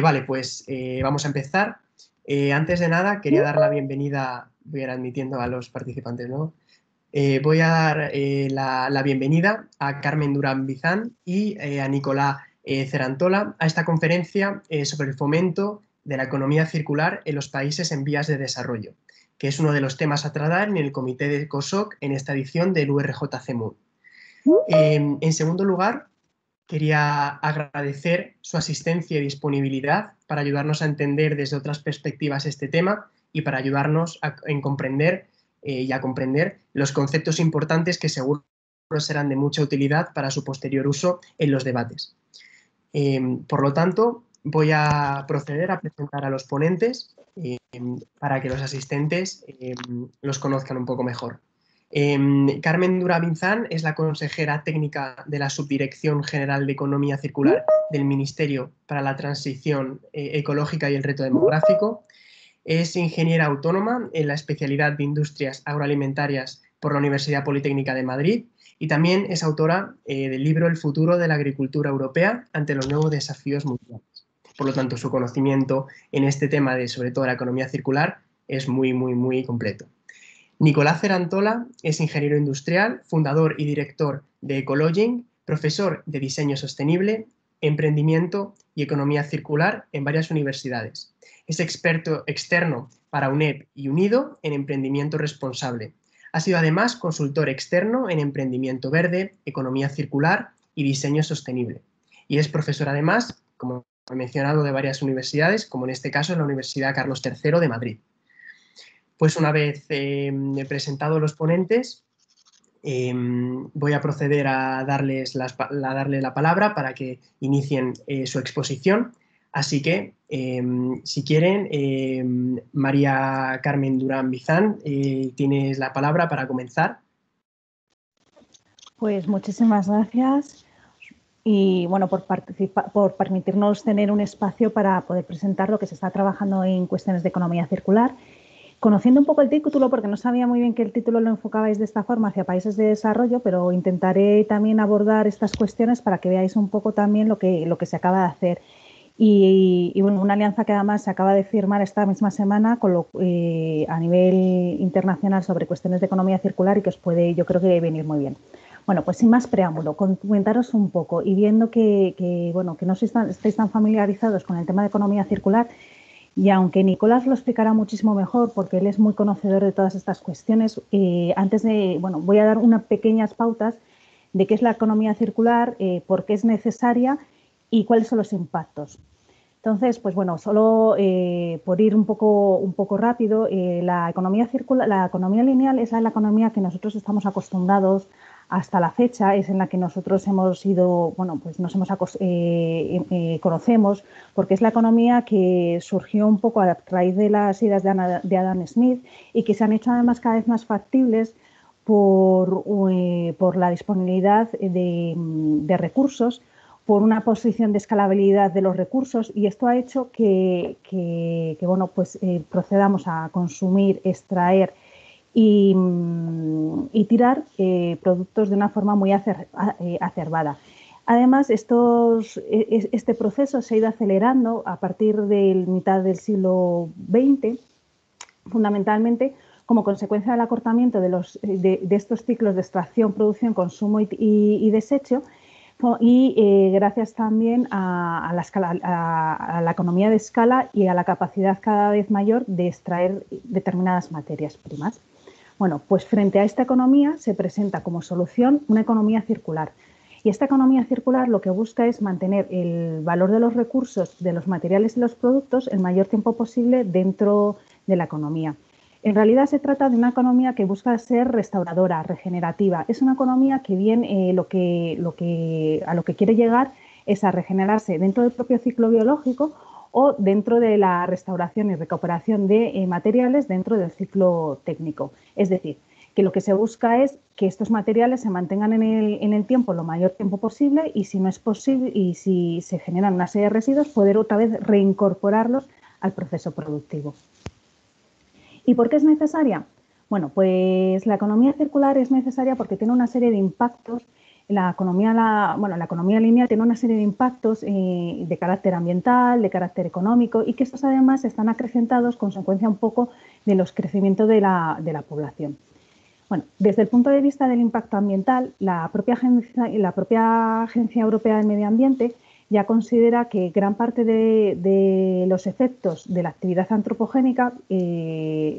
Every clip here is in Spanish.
Vale, pues vamos a empezar. Antes de nada, quería dar la bienvenida, voy a ir admitiendo a los participantes, ¿no? Voy a dar la bienvenida a Carmen Durán Bizán y a Nicolás Cerantola a esta conferencia sobre el fomento de la economía circular en los países en vías de desarrollo, que es uno de los temas a tratar en el comité de ECOSOC en esta edición del URJCMU. En segundo lugar, quería agradecer su asistencia y disponibilidad para ayudarnos a entender desde otras perspectivas este tema y para ayudarnos a comprender y a comprender los conceptos importantes que seguro serán de mucha utilidad para su posterior uso en los debates. Por lo tanto, voy a proceder a presentar a los ponentes para que los asistentes los conozcan un poco mejor. Carmen Durán Bizán es la consejera técnica de la Subdirección General de Economía Circular del Ministerio para la Transición Ecológica y el Reto Demográfico. Es ingeniera autónoma en la especialidad de Industrias Agroalimentarias por la Universidad Politécnica de Madrid y también es autora del libro El futuro de la agricultura europea ante los nuevos desafíos mundiales. Por lo tanto, su conocimiento en este tema de, sobre todo, la economía circular es muy completo. Nicolás Cerantola es ingeniero industrial, fundador y director de Ecologing, profesor de diseño sostenible, emprendimiento y economía circular en varias universidades. Es experto externo para UNED y UNIDO en emprendimiento responsable. Ha sido además consultor externo en emprendimiento verde, economía circular y diseño sostenible. Y es profesor además, como he mencionado, de varias universidades, como en este caso en la Universidad Carlos III de Madrid. Pues una vez presentado los ponentes, voy a proceder a darles la palabra para que inicien su exposición. Así que, si quieren, María Carmen Durán Bizán, tienes la palabra para comenzar. Pues muchísimas gracias y bueno, por permitirnos tener un espacio para poder presentar lo que se está trabajando en cuestiones de economía circular. Conociendo un poco el título, porque no sabía muy bien que el título lo enfocabais de esta forma hacia países de desarrollo, pero intentaré también abordar estas cuestiones para que veáis un poco también lo que se acaba de hacer. Y bueno, una alianza que además se acaba de firmar esta misma semana a nivel internacional sobre cuestiones de economía circular y que os puede, yo creo que venir muy bien. Bueno, pues sin más preámbulo, comentaros un poco y viendo que no estáis tan familiarizados con el tema de economía circular, y aunque Nicolás lo explicará muchísimo mejor porque él es muy conocedor de todas estas cuestiones, voy a dar unas pequeñas pautas de qué es la economía circular, por qué es necesaria y cuáles son los impactos. Entonces, pues bueno, solo por ir un poco rápido, la economía circular, la economía lineal es la economía que nosotros estamos acostumbrados hasta la fecha, es en la que nosotros conocemos, porque es la economía que surgió un poco a raíz de las ideas de Adam Smith y que se han hecho además cada vez más factibles por la disponibilidad de recursos, por una posición de escalabilidad de los recursos, y esto ha hecho que procedamos a consumir, extraer y tirar productos de una forma muy acerbada. Además, este proceso se ha ido acelerando a partir de mitad del siglo XX, fundamentalmente como consecuencia del acortamiento de estos ciclos de extracción, producción, consumo y desecho, y gracias también a la economía de escala y a la capacidad cada vez mayor de extraer determinadas materias primas. Bueno, pues frente a esta economía se presenta como solución una economía circular. Y esta economía circular lo que busca es mantener el valor de los recursos, de los materiales y los productos el mayor tiempo posible dentro de la economía. En realidad se trata de una economía que busca ser restauradora, regenerativa. Es una economía que bien a lo que quiere llegar es a regenerarse dentro del propio ciclo biológico o dentro de la restauración y recuperación de materiales dentro del ciclo técnico. Es decir, que lo que se busca es que estos materiales se mantengan en el tiempo lo mayor tiempo posible, y si no es posible y si se generan una serie de residuos, poder otra vez reincorporarlos al proceso productivo. ¿Y por qué es necesaria? Bueno, pues la economía circular es necesaria porque tiene una serie de impactos la economía lineal tiene una serie de impactos de carácter ambiental, de carácter económico y que estos además están acrecentados consecuencia un poco de los crecimientos de la población. Bueno, desde el punto de vista del impacto ambiental, la propia Agencia Europea del Medio Ambiente ya considera que gran parte de los efectos de la actividad antropogénica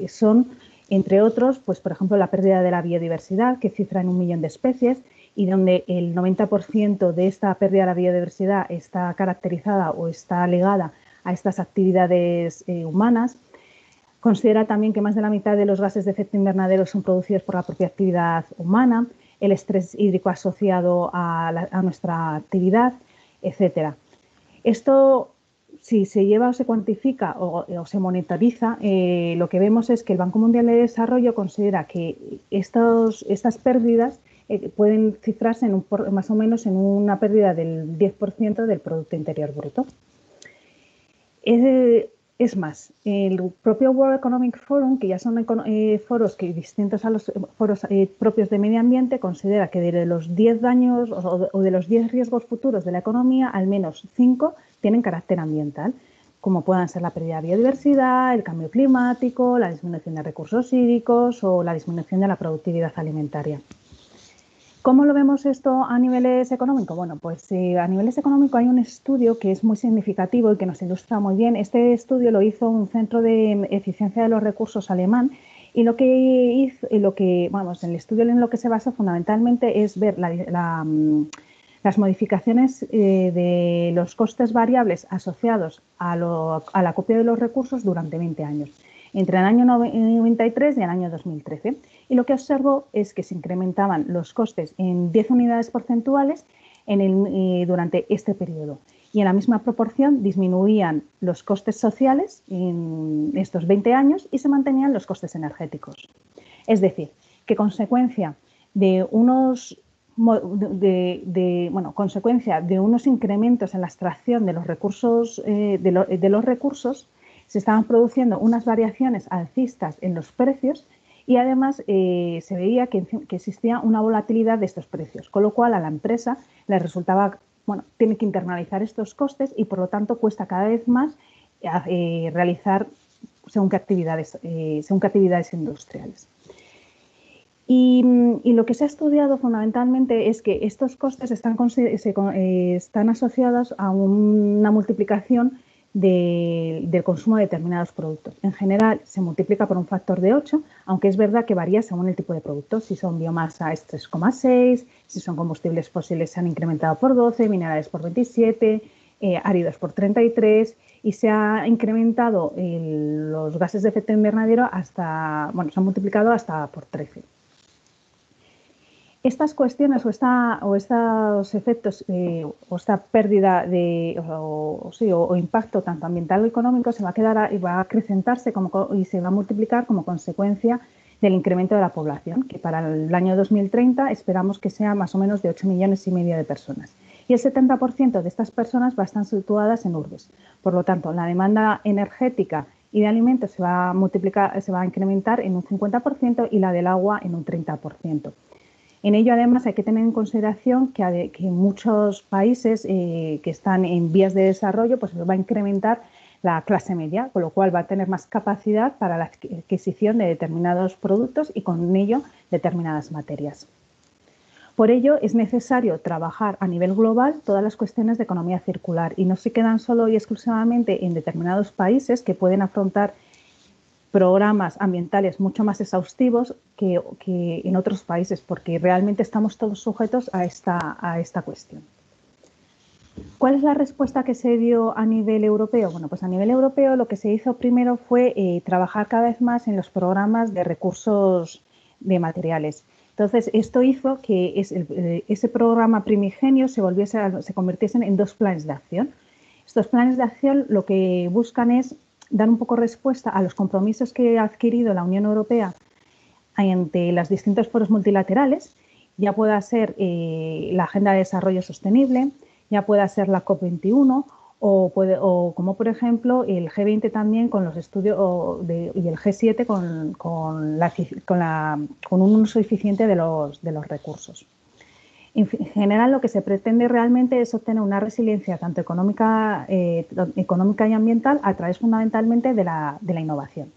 son, entre otros, pues, por ejemplo, la pérdida de la biodiversidad, que cifra en 1 millón de especies, y donde el 90% de esta pérdida de la biodiversidad está caracterizada o está ligada a estas actividades humanas. Considera también que más de la mitad de los gases de efecto invernadero son producidos por la propia actividad humana, el estrés hídrico asociado a nuestra actividad, etc. Esto, si se lleva o se cuantifica o se monitoriza, lo que vemos es que el Banco Mundial de Desarrollo considera que estas pérdidas pueden cifrarse más o menos en una pérdida del 10% del Producto Interior Bruto. Es más, el propio World Economic Forum, que ya son foros distintos a los foros propios de medio ambiente, considera que de los 10 daños o de los 10 riesgos futuros de la economía, al menos 5 tienen carácter ambiental, como puedan ser la pérdida de biodiversidad, el cambio climático, la disminución de recursos hídricos o la disminución de la productividad alimentaria. ¿Cómo lo vemos esto a niveles económicos? Bueno, pues a niveles económicos hay un estudio que es muy significativo y que nos ilustra muy bien. Este estudio lo hizo un centro de eficiencia de los recursos alemán y el estudio en lo que se basa fundamentalmente es ver las modificaciones de los costes variables asociados a la copia de los recursos durante 20 años, entre el año 93 y el año 2013. Y lo que observó es que se incrementaban los costes en 10 unidades porcentuales durante este periodo. Y en la misma proporción disminuían los costes sociales en estos 20 años y se mantenían los costes energéticos. Es decir, que consecuencia de unos incrementos en la extracción de los recursos, se estaban produciendo unas variaciones alcistas en los precios y además se veía que existía una volatilidad de estos precios, con lo cual a la empresa le resultaba, tiene que internalizar estos costes y por lo tanto cuesta cada vez más realizar según qué actividades industriales. Y lo que se ha estudiado fundamentalmente es que estos costes están asociados a una multiplicación del consumo de determinados productos. En general se multiplica por un factor de 8, aunque es verdad que varía según el tipo de producto. Si son biomasa es 3,6, si son combustibles fósiles se han incrementado por 12, minerales por 27, áridos por 33 y se ha incrementado los gases de efecto invernadero se han multiplicado hasta por 13. Estas cuestiones o estos efectos o esta pérdida o impacto tanto ambiental o económico se va a quedar y va a acrecentarse y se va a multiplicar como consecuencia del incremento de la población, que para el año 2030 esperamos que sea más o menos de 8,5 millones de personas. Y el 70% de estas personas van a estar situadas en urbes. Por lo tanto, la demanda energética y de alimentos se va a incrementar en un 50% y la del agua en un 30%. En ello, además, hay que tener en consideración que muchos países que están en vías de desarrollo pues va a incrementar la clase media, con lo cual va a tener más capacidad para la adquisición de determinados productos y con ello determinadas materias. Por ello, es necesario trabajar a nivel global todas las cuestiones de economía circular y no se quedan solo y exclusivamente en determinados países que pueden afrontar programas ambientales mucho más exhaustivos que en otros países, porque realmente estamos todos sujetos a esta cuestión. ¿Cuál es la respuesta que se dio a nivel europeo? Bueno, pues a nivel europeo lo que se hizo primero fue trabajar cada vez más en los programas de recursos de materiales. Entonces, esto hizo que ese programa primigenio se convirtiesen en 2 planes de acción. Estos planes de acción lo que buscan es dar un poco respuesta a los compromisos que ha adquirido la Unión Europea ante los distintos foros multilaterales, ya pueda ser la Agenda de Desarrollo Sostenible, ya pueda ser la COP21 o como por ejemplo el G20 también con los estudios y el G7 con un uso eficiente de los recursos. En general, lo que se pretende realmente es obtener una resiliencia tanto económica y ambiental a través fundamentalmente de la innovación.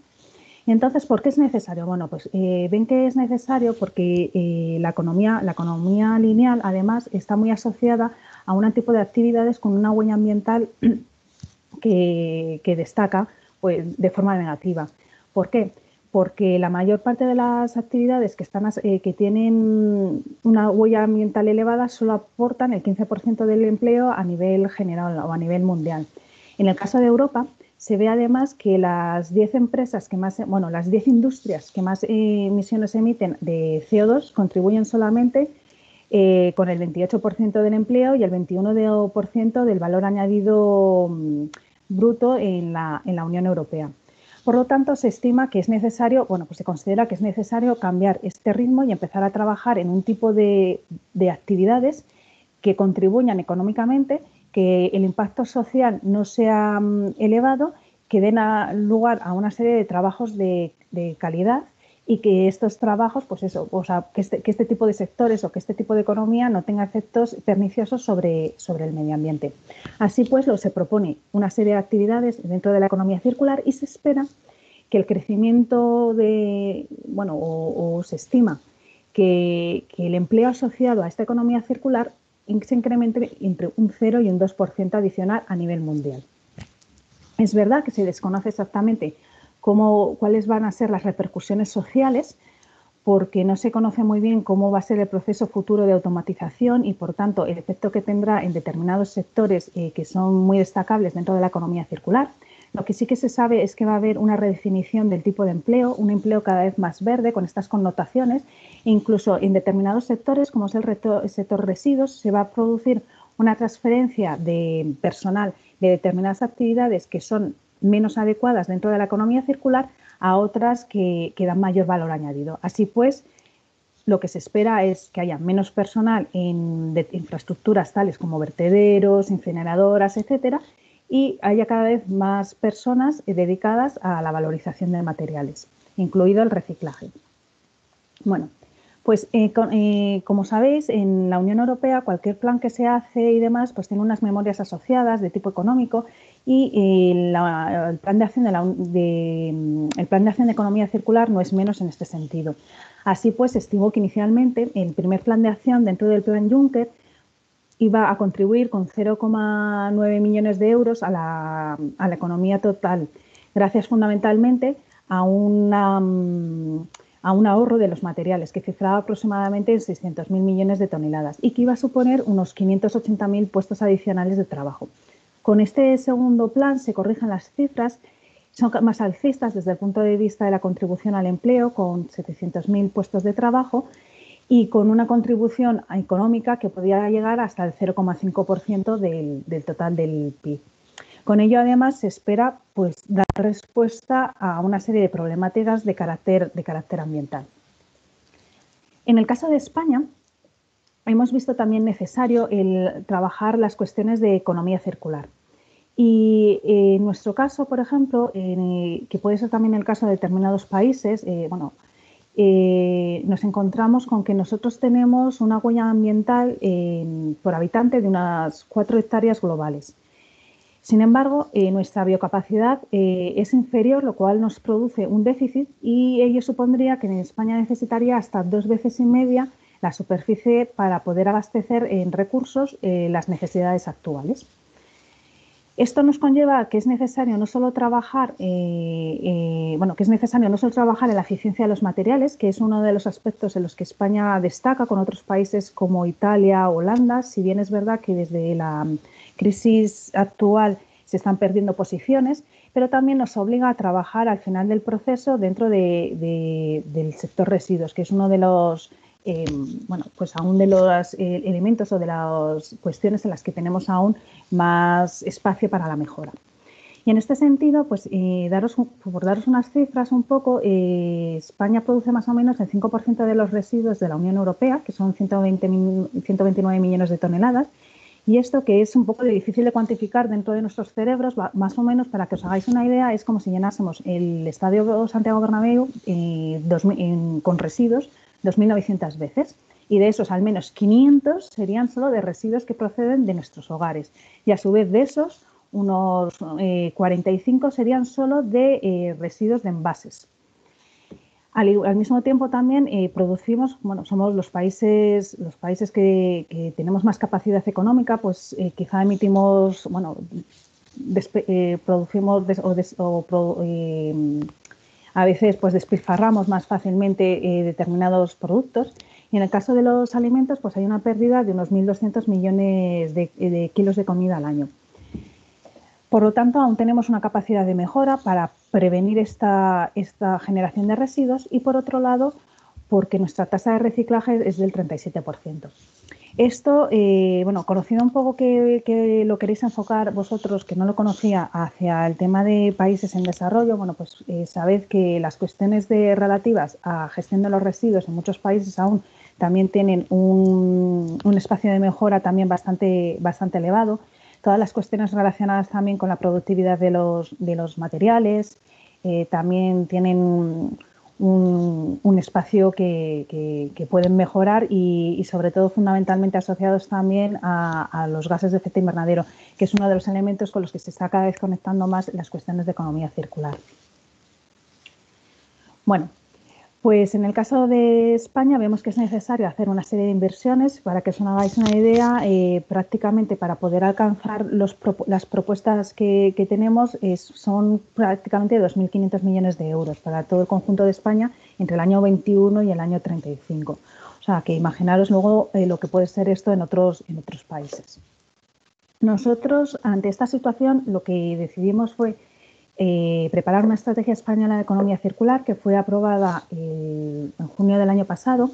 Y entonces, ¿por qué es necesario? Bueno, pues ven que es necesario porque la economía lineal, además, está muy asociada a un tipo de actividades con una huella ambiental que destaca pues, de forma negativa. ¿Por qué? Porque la mayor parte de las actividades que tienen una huella ambiental elevada solo aportan el 15% del empleo a nivel general o a nivel mundial. En el caso de Europa, se ve además que las 10 empresas que más, bueno, las 10 industrias que más emisiones emiten de CO2 contribuyen solamente con el 28% del empleo y el 21% del valor añadido bruto en la Unión Europea. Por lo tanto, se estima que es necesario, bueno, pues se considera que es necesario cambiar este ritmo y empezar a trabajar en un tipo de actividades que contribuyan económicamente, que el impacto social no sea elevado, que den lugar a una serie de trabajos de calidad y que estos trabajos, pues eso, o sea, que este tipo de sectores o que este tipo de economía no tenga efectos perniciosos sobre el medio ambiente. Así pues, se propone una serie de actividades dentro de la economía circular y se espera que el crecimiento o se estima que el empleo asociado a esta economía circular se incremente entre un 0 y un 2% adicional a nivel mundial. Es verdad que se desconoce exactamente cuáles van a ser las repercusiones sociales, porque no se conoce muy bien cómo va a ser el proceso futuro de automatización y, por tanto, el efecto que tendrá en determinados sectores que son muy destacables dentro de la economía circular. Lo que sí que se sabe es que va a haber una redefinición del tipo de empleo, un empleo cada vez más verde con estas connotaciones, e incluso en determinados sectores, como es el sector residuos, se va a producir una transferencia de personal de determinadas actividades que son menos adecuadas dentro de la economía circular a otras que dan mayor valor añadido. Así pues, lo que se espera es que haya menos personal de infraestructuras tales como vertederos, incineradoras, etcétera, y haya cada vez más personas dedicadas a la valorización de materiales, incluido el reciclaje. Bueno, pues como sabéis, en la Unión Europea cualquier plan que se hace y demás pues tiene unas memorias asociadas de tipo económico y el plan de acción de economía circular no es menos en este sentido. Así pues, se estimó que inicialmente el primer plan de acción dentro del plan Juncker iba a contribuir con 0,9 millones de euros a la economía total, gracias fundamentalmente a un ahorro de los materiales que cifraba aproximadamente en 600.000 millones de toneladas y que iba a suponer unos 580.000 puestos adicionales de trabajo. Con este segundo plan se corrigen las cifras, son más alcistas desde el punto de vista de la contribución al empleo, con 700.000 puestos de trabajo y con una contribución económica que podía llegar hasta el 0,5% del total del PIB. Con ello, además, se espera pues, dar respuesta a una serie de problemáticas de carácter ambiental. En el caso de España, hemos visto también necesario el trabajar las cuestiones de economía circular. Y en nuestro caso, por ejemplo, que puede ser también el caso de determinados países, nos encontramos con que nosotros tenemos una huella ambiental por habitante de unas 4 hectáreas globales. Sin embargo, nuestra biocapacidad es inferior, lo cual nos produce un déficit y ello supondría que en España necesitaría hasta 2,5 veces la superficie para poder abastecer en recursos las necesidades actuales. Esto nos conlleva que es necesario no solo trabajar, en la eficiencia de los materiales, que es uno de los aspectos en los que España destaca con otros países como Italia o Holanda, si bien es verdad que desde la crisis actual se están perdiendo posiciones, pero también nos obliga a trabajar al final del proceso dentro del sector residuos, que es uno de los aún de los elementos o de las cuestiones en las que tenemos aún más espacio para la mejora. Y en este sentido, pues por daros unas cifras un poco, España produce más o menos el 5% de los residuos de la Unión Europea, que son 129 millones de toneladas, y esto que es un poco difícil de cuantificar dentro de nuestros cerebros, más o menos para que os hagáis una idea, es como si llenásemos el Estadio Santiago Bernabéu con residuos 2.900 veces. y de esos al menos 500 serían solo de residuos que proceden de nuestros hogares. Y a su vez de esos, unos 45 serían solo de residuos de envases. Al mismo tiempo también producimos, bueno, somos los países que tenemos más capacidad económica, pues quizá emitimos, bueno, producimos a veces pues despilfarramos más fácilmente determinados productos. Y en el caso de los alimentos, pues hay una pérdida de unos 1.200 millones de kilos de comida al año. Por lo tanto, aún tenemos una capacidad de mejora para prevenir esta generación de residuos y, por otro lado, porque nuestra tasa de reciclaje es del 37%. Esto, bueno, conocido un poco que lo queréis enfocar vosotros, que no lo conocía, hacia el tema de países en desarrollo, bueno, pues sabed que las cuestiones relativas a gestión de los residuos en muchos países aún también tienen un espacio de mejora también bastante elevado. Todas las cuestiones relacionadas también con la productividad de los materiales también tienen un espacio que pueden mejorar y sobre todo fundamentalmente asociados también a los gases de efecto invernadero, que es uno de los elementos con los que se está cada vez conectando más las cuestiones de economía circular. Bueno, pues en el caso de España vemos que es necesario hacer una serie de inversiones. Para que os hagáis una idea, prácticamente para poder alcanzar las propuestas que tenemos son prácticamente 2.500 millones de euros para todo el conjunto de España entre el año 21 y el año 35. O sea, que imaginaros luego lo que puede ser esto en otros países. Nosotros, ante esta situación, lo que decidimos fue preparar una estrategia española de economía circular que fue aprobada en junio del año pasado.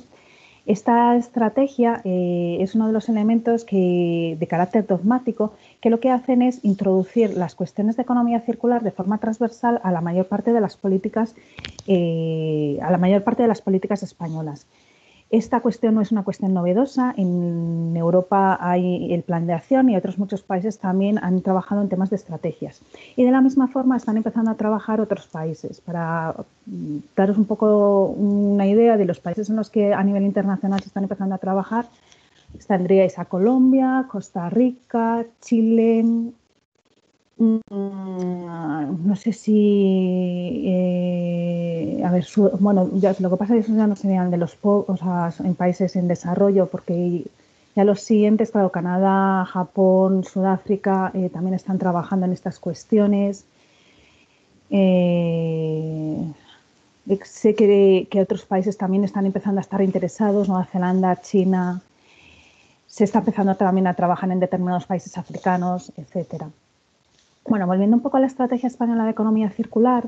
Esta estrategia es uno de los elementos de carácter dogmático que lo que hacen es introducir las cuestiones de economía circular de forma transversal a la mayor parte de las políticas españolas. Esta cuestión no es una cuestión novedosa. En Europa hay el Plan de Acción y otros muchos países también han trabajado en temas de estrategias. Y de la misma forma están empezando a trabajar otros países. Para daros un poco una idea de los países en los que a nivel internacional se están empezando a trabajar, tendríais a Colombia, Costa Rica, Chile. No sé si, bueno, ya, lo que pasa es que ya no serían de los o sea, en países en desarrollo, porque ya los siguientes, claro, Canadá, Japón, Sudáfrica también están trabajando en estas cuestiones. Sé que otros países también están empezando a estar interesados, Nueva Zelanda, China. Se está empezando también a trabajar en determinados países africanos, etcétera. Bueno, volviendo un poco a la estrategia española de economía circular,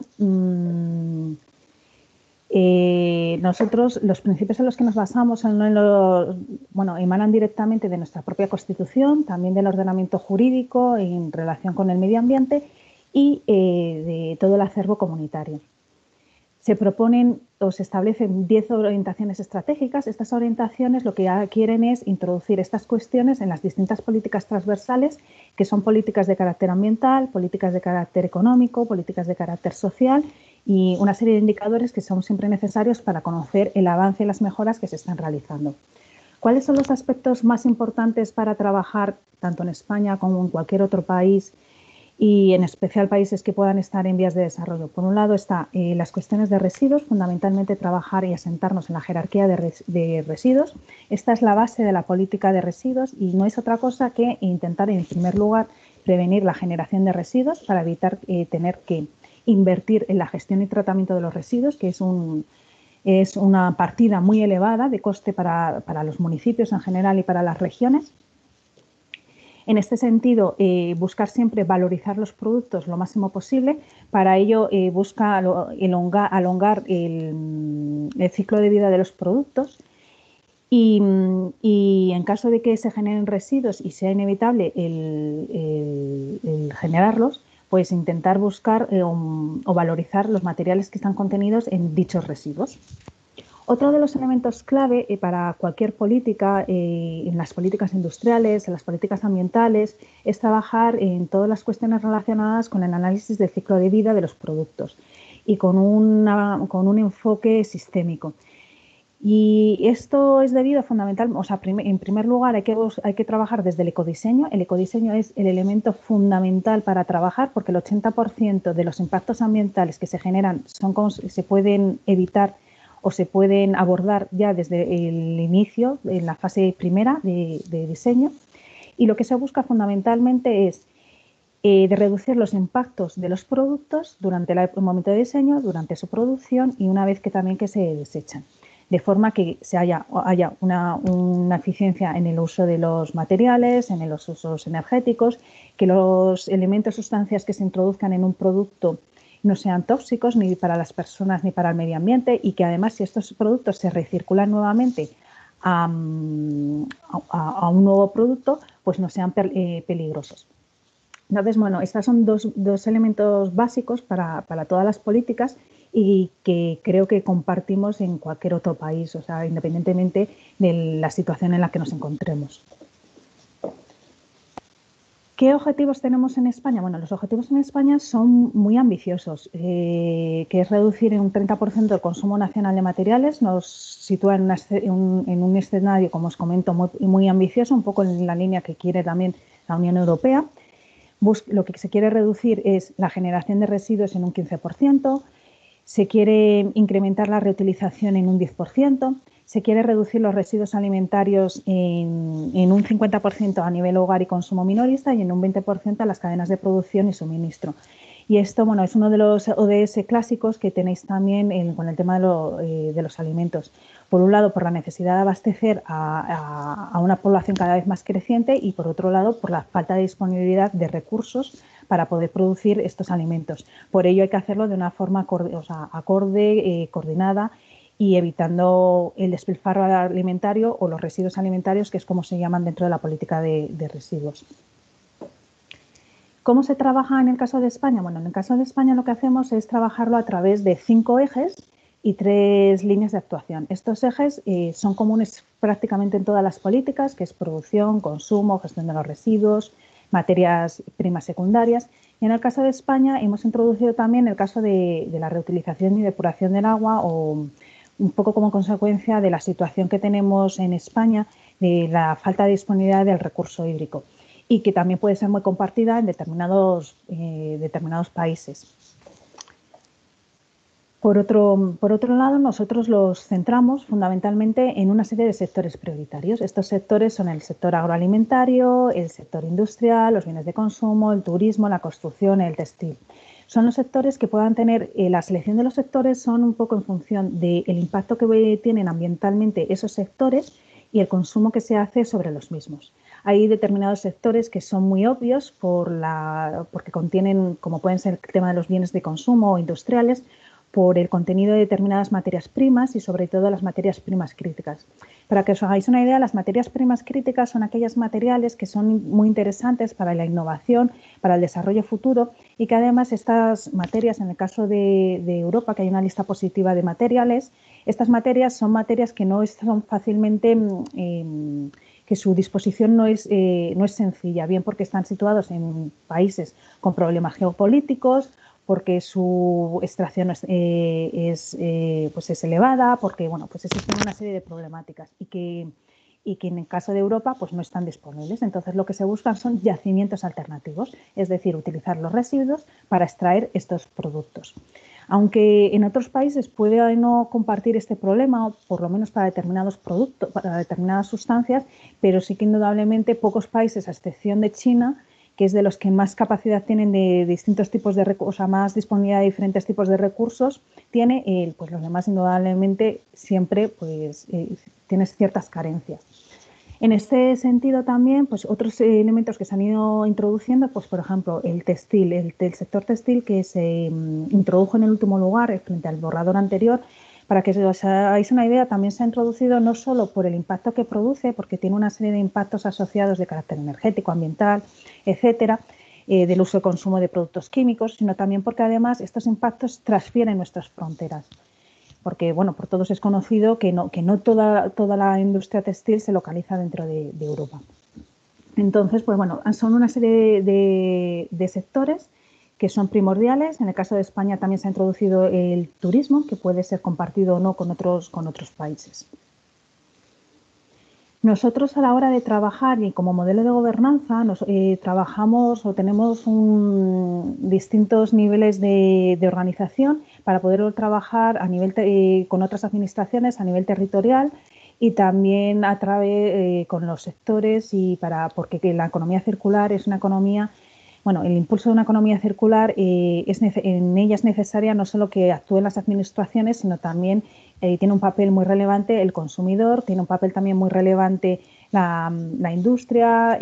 nosotros los principios en los que nos basamos emanan directamente de nuestra propia Constitución, también del ordenamiento jurídico en relación con el medio ambiente y de todo el acervo comunitario. Se proponen o se establecen 10 orientaciones estratégicas. Estas orientaciones lo que quieren es introducir estas cuestiones en las distintas políticas transversales, que son políticas de carácter ambiental, políticas de carácter económico, políticas de carácter social y una serie de indicadores que son siempre necesarios para conocer el avance y las mejoras que se están realizando. ¿Cuáles son los aspectos más importantes para trabajar tanto en España como en cualquier otro país y en especial países que puedan estar en vías de desarrollo? Por un lado está las cuestiones de residuos, fundamentalmente trabajar y asentarnos en la jerarquía de residuos. Esta es la base de la política de residuos y no es otra cosa que intentar, en primer lugar, prevenir la generación de residuos para evitar tener que invertir en la gestión y tratamiento de los residuos, que es una partida muy elevada de coste para los municipios en general y para las regiones. En este sentido, buscar siempre valorizar los productos lo máximo posible. Para ello, busca alongar el ciclo de vida de los productos y en caso de que se generen residuos y sea inevitable el generarlos, pues intentar buscar o valorizar los materiales que están contenidos en dichos residuos. Otro de los elementos clave para cualquier política, en las políticas industriales, en las políticas ambientales, es trabajar en todas las cuestiones relacionadas con el análisis del ciclo de vida de los productos y con un enfoque sistémico. Y esto es debido fundamentalmente, o sea, en primer lugar hay que trabajar desde el ecodiseño. El ecodiseño es el elemento fundamental para trabajar porque el 80% de los impactos ambientales que se generan se pueden evitar o se pueden abordar ya desde el inicio, en la fase primera de diseño. Y lo que se busca fundamentalmente es de reducir los impactos de los productos durante el momento de diseño, durante su producción y una vez que también que se desechan. De forma que haya una eficiencia en el uso de los materiales, en los usos energéticos, que los elementos, sustancias que se introduzcan en un producto no sean tóxicos ni para las personas ni para el medio ambiente y que además si estos productos se recirculan nuevamente a un nuevo producto, pues no sean peligrosos. Entonces, bueno, estos son dos elementos básicos para todas las políticas y que creo que compartimos en cualquier otro país, o sea, independientemente de la situación en la que nos encontremos. ¿Qué objetivos tenemos en España? Bueno, los objetivos en España son muy ambiciosos, que es reducir en un 30% el consumo nacional de materiales. Nos sitúa en un escenario, como os comento, muy ambicioso, un poco en la línea que quiere también la Unión Europea. Lo que se quiere reducir es la generación de residuos en un 15%, se quiere incrementar la reutilización en un 10%, se quiere reducir los residuos alimentarios en un 50% a nivel hogar y consumo minorista y en un 20% a las cadenas de producción y suministro. Y esto, bueno, es uno de los ODS clásicos que tenéis también con el tema de los alimentos. Por un lado, por la necesidad de abastecer a una población cada vez más creciente y, por otro lado, por la falta de disponibilidad de recursos para poder producir estos alimentos. Por ello hay que hacerlo de una forma acorde, coordinada y evitando el despilfarro alimentario o los residuos alimentarios, que es como se llaman dentro de la política de residuos. ¿Cómo se trabaja en el caso de España? Bueno, en el caso de España lo que hacemos es trabajarlo a través de 5 ejes y 3 líneas de actuación. Estos ejes son comunes prácticamente en todas las políticas, que es producción, consumo, gestión de los residuos, materias primas secundarias. Y en el caso de España hemos introducido también el caso de la reutilización y depuración del agua, o un poco como consecuencia de la situación que tenemos en España de la falta de disponibilidad del recurso hídrico y que también puede ser muy compartida en determinados países. Por otro lado, nosotros los centramos fundamentalmente en una serie de sectores prioritarios. Estos sectores son el sector agroalimentario, el sector industrial, los bienes de consumo, el turismo, la construcción, el textil. Son los sectores que puedan tener, la selección de los sectores son un poco en función del impacto que tienen ambientalmente esos sectores y el consumo que se hace sobre los mismos. Hay determinados sectores que son muy obvios porque contienen, como pueden ser el tema de los bienes de consumo o industriales, por el contenido de determinadas materias primas y sobre todo las materias primas críticas. Para que os hagáis una idea, las materias primas críticas son aquellos materiales que son muy interesantes para la innovación, para el desarrollo futuro y que además estas materias, en el caso de Europa, que hay una lista positiva de materiales, estas materias son materias que no son fácilmente, que su disposición no es sencilla, bien porque están situados en países con problemas geopolíticos, porque su extracción es elevada, porque bueno, pues existen una serie de problemáticas y que en el caso de Europa pues no están disponibles. Entonces lo que se buscan son yacimientos alternativos, es decir, utilizar los residuos para extraer estos productos. Aunque en otros países puede no compartir este problema, o por lo menos para determinados productos, para determinadas sustancias, pero sí que indudablemente pocos países, a excepción de China, que es de los que más capacidad tienen de distintos tipos de recursos, o sea, más disponibilidad de diferentes tipos de recursos, tiene, pues los demás indudablemente siempre pues, tienes ciertas carencias. En este sentido también, pues otros elementos que se han ido introduciendo, pues por ejemplo, el textil, el sector textil que se introdujo en el último lugar frente al borrador anterior. Para que os hagáis una idea, también se ha introducido no solo por el impacto que produce, porque tiene una serie de impactos asociados de carácter energético, ambiental, etcétera, del uso y consumo de productos químicos, sino también porque además estos impactos transfieren nuestras fronteras. Porque, bueno, por todos es conocido que no toda la industria textil se localiza dentro de Europa. Entonces, pues bueno, son una serie de sectores que son primordiales. En el caso de España también se ha introducido el turismo, que puede ser compartido o no con otros países. Nosotros a la hora de trabajar y como modelo de gobernanza trabajamos o tenemos distintos niveles de organización para poder trabajar a nivel con otras administraciones a nivel territorial y también a través con los sectores porque la economía circular es una economía. Bueno, el impulso de una economía circular, en ella es necesaria no solo que actúen las administraciones, sino también tiene un papel muy relevante el consumidor, tiene un papel también muy relevante la industria,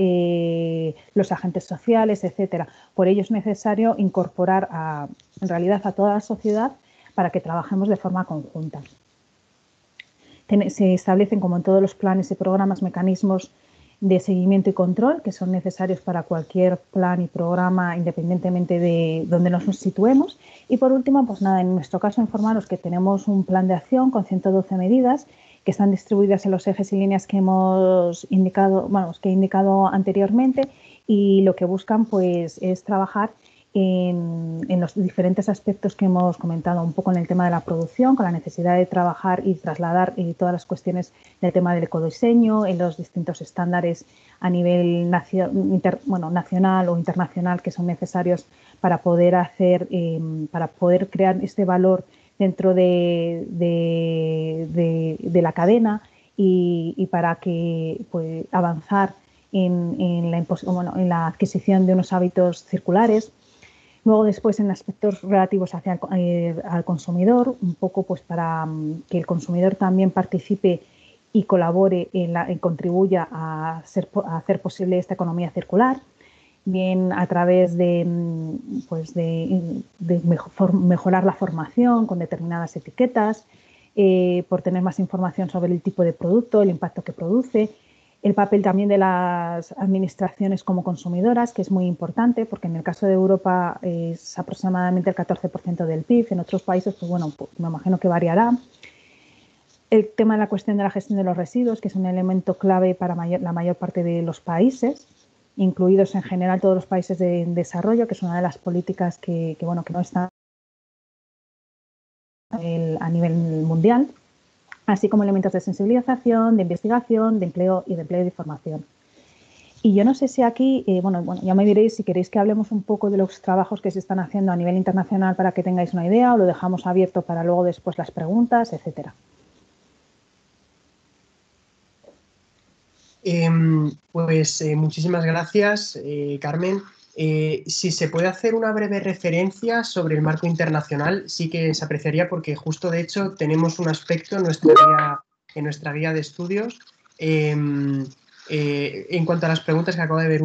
los agentes sociales, etcétera. Por ello es necesario incorporar en realidad a toda la sociedad para que trabajemos de forma conjunta. Se establecen, como en todos los planes y programas, mecanismos de seguimiento y control que son necesarios para cualquier plan y programa independientemente de donde nos situemos. Y por último, pues nada, en nuestro caso informaros que tenemos un plan de acción con 112 medidas que están distribuidas en los ejes y líneas que hemos indicado, que he indicado anteriormente, y lo que buscan pues es trabajar en los diferentes aspectos que hemos comentado, un poco en el tema de la producción, con la necesidad de trabajar y trasladar todas las cuestiones del tema del ecodiseño, en los distintos estándares a nivel nacional o internacional que son necesarios para poder crear este valor dentro de la cadena y para que pues, avanzar en la adquisición de unos hábitos circulares. Luego, después, en aspectos relativos al consumidor, un poco pues para que el consumidor también participe y colabore y contribuya a hacer posible esta economía circular, bien a través de mejorar la formación con determinadas etiquetas, por tener más información sobre el tipo de producto, el impacto que produce. El papel también de las administraciones como consumidoras, que es muy importante, porque en el caso de Europa es aproximadamente el 14% del PIB, en otros países, pues bueno, pues me imagino que variará. El tema de la cuestión de la gestión de los residuos, que es un elemento clave para la mayor parte de los países, incluidos en general todos los países de desarrollo, que es una de las políticas que no están a nivel mundial, así como elementos de sensibilización, de investigación, de empleo y formación. Y yo no sé si aquí, ya me diréis si queréis que hablemos un poco de los trabajos que se están haciendo a nivel internacional para que tengáis una idea, o lo dejamos abierto para luego después las preguntas, etcétera. Muchísimas gracias, Carmen. Si se puede hacer una breve referencia sobre el marco internacional, sí que se apreciaría, porque justo de hecho tenemos un aspecto en nuestra guía de estudios. En cuanto a las preguntas, que acabo de ver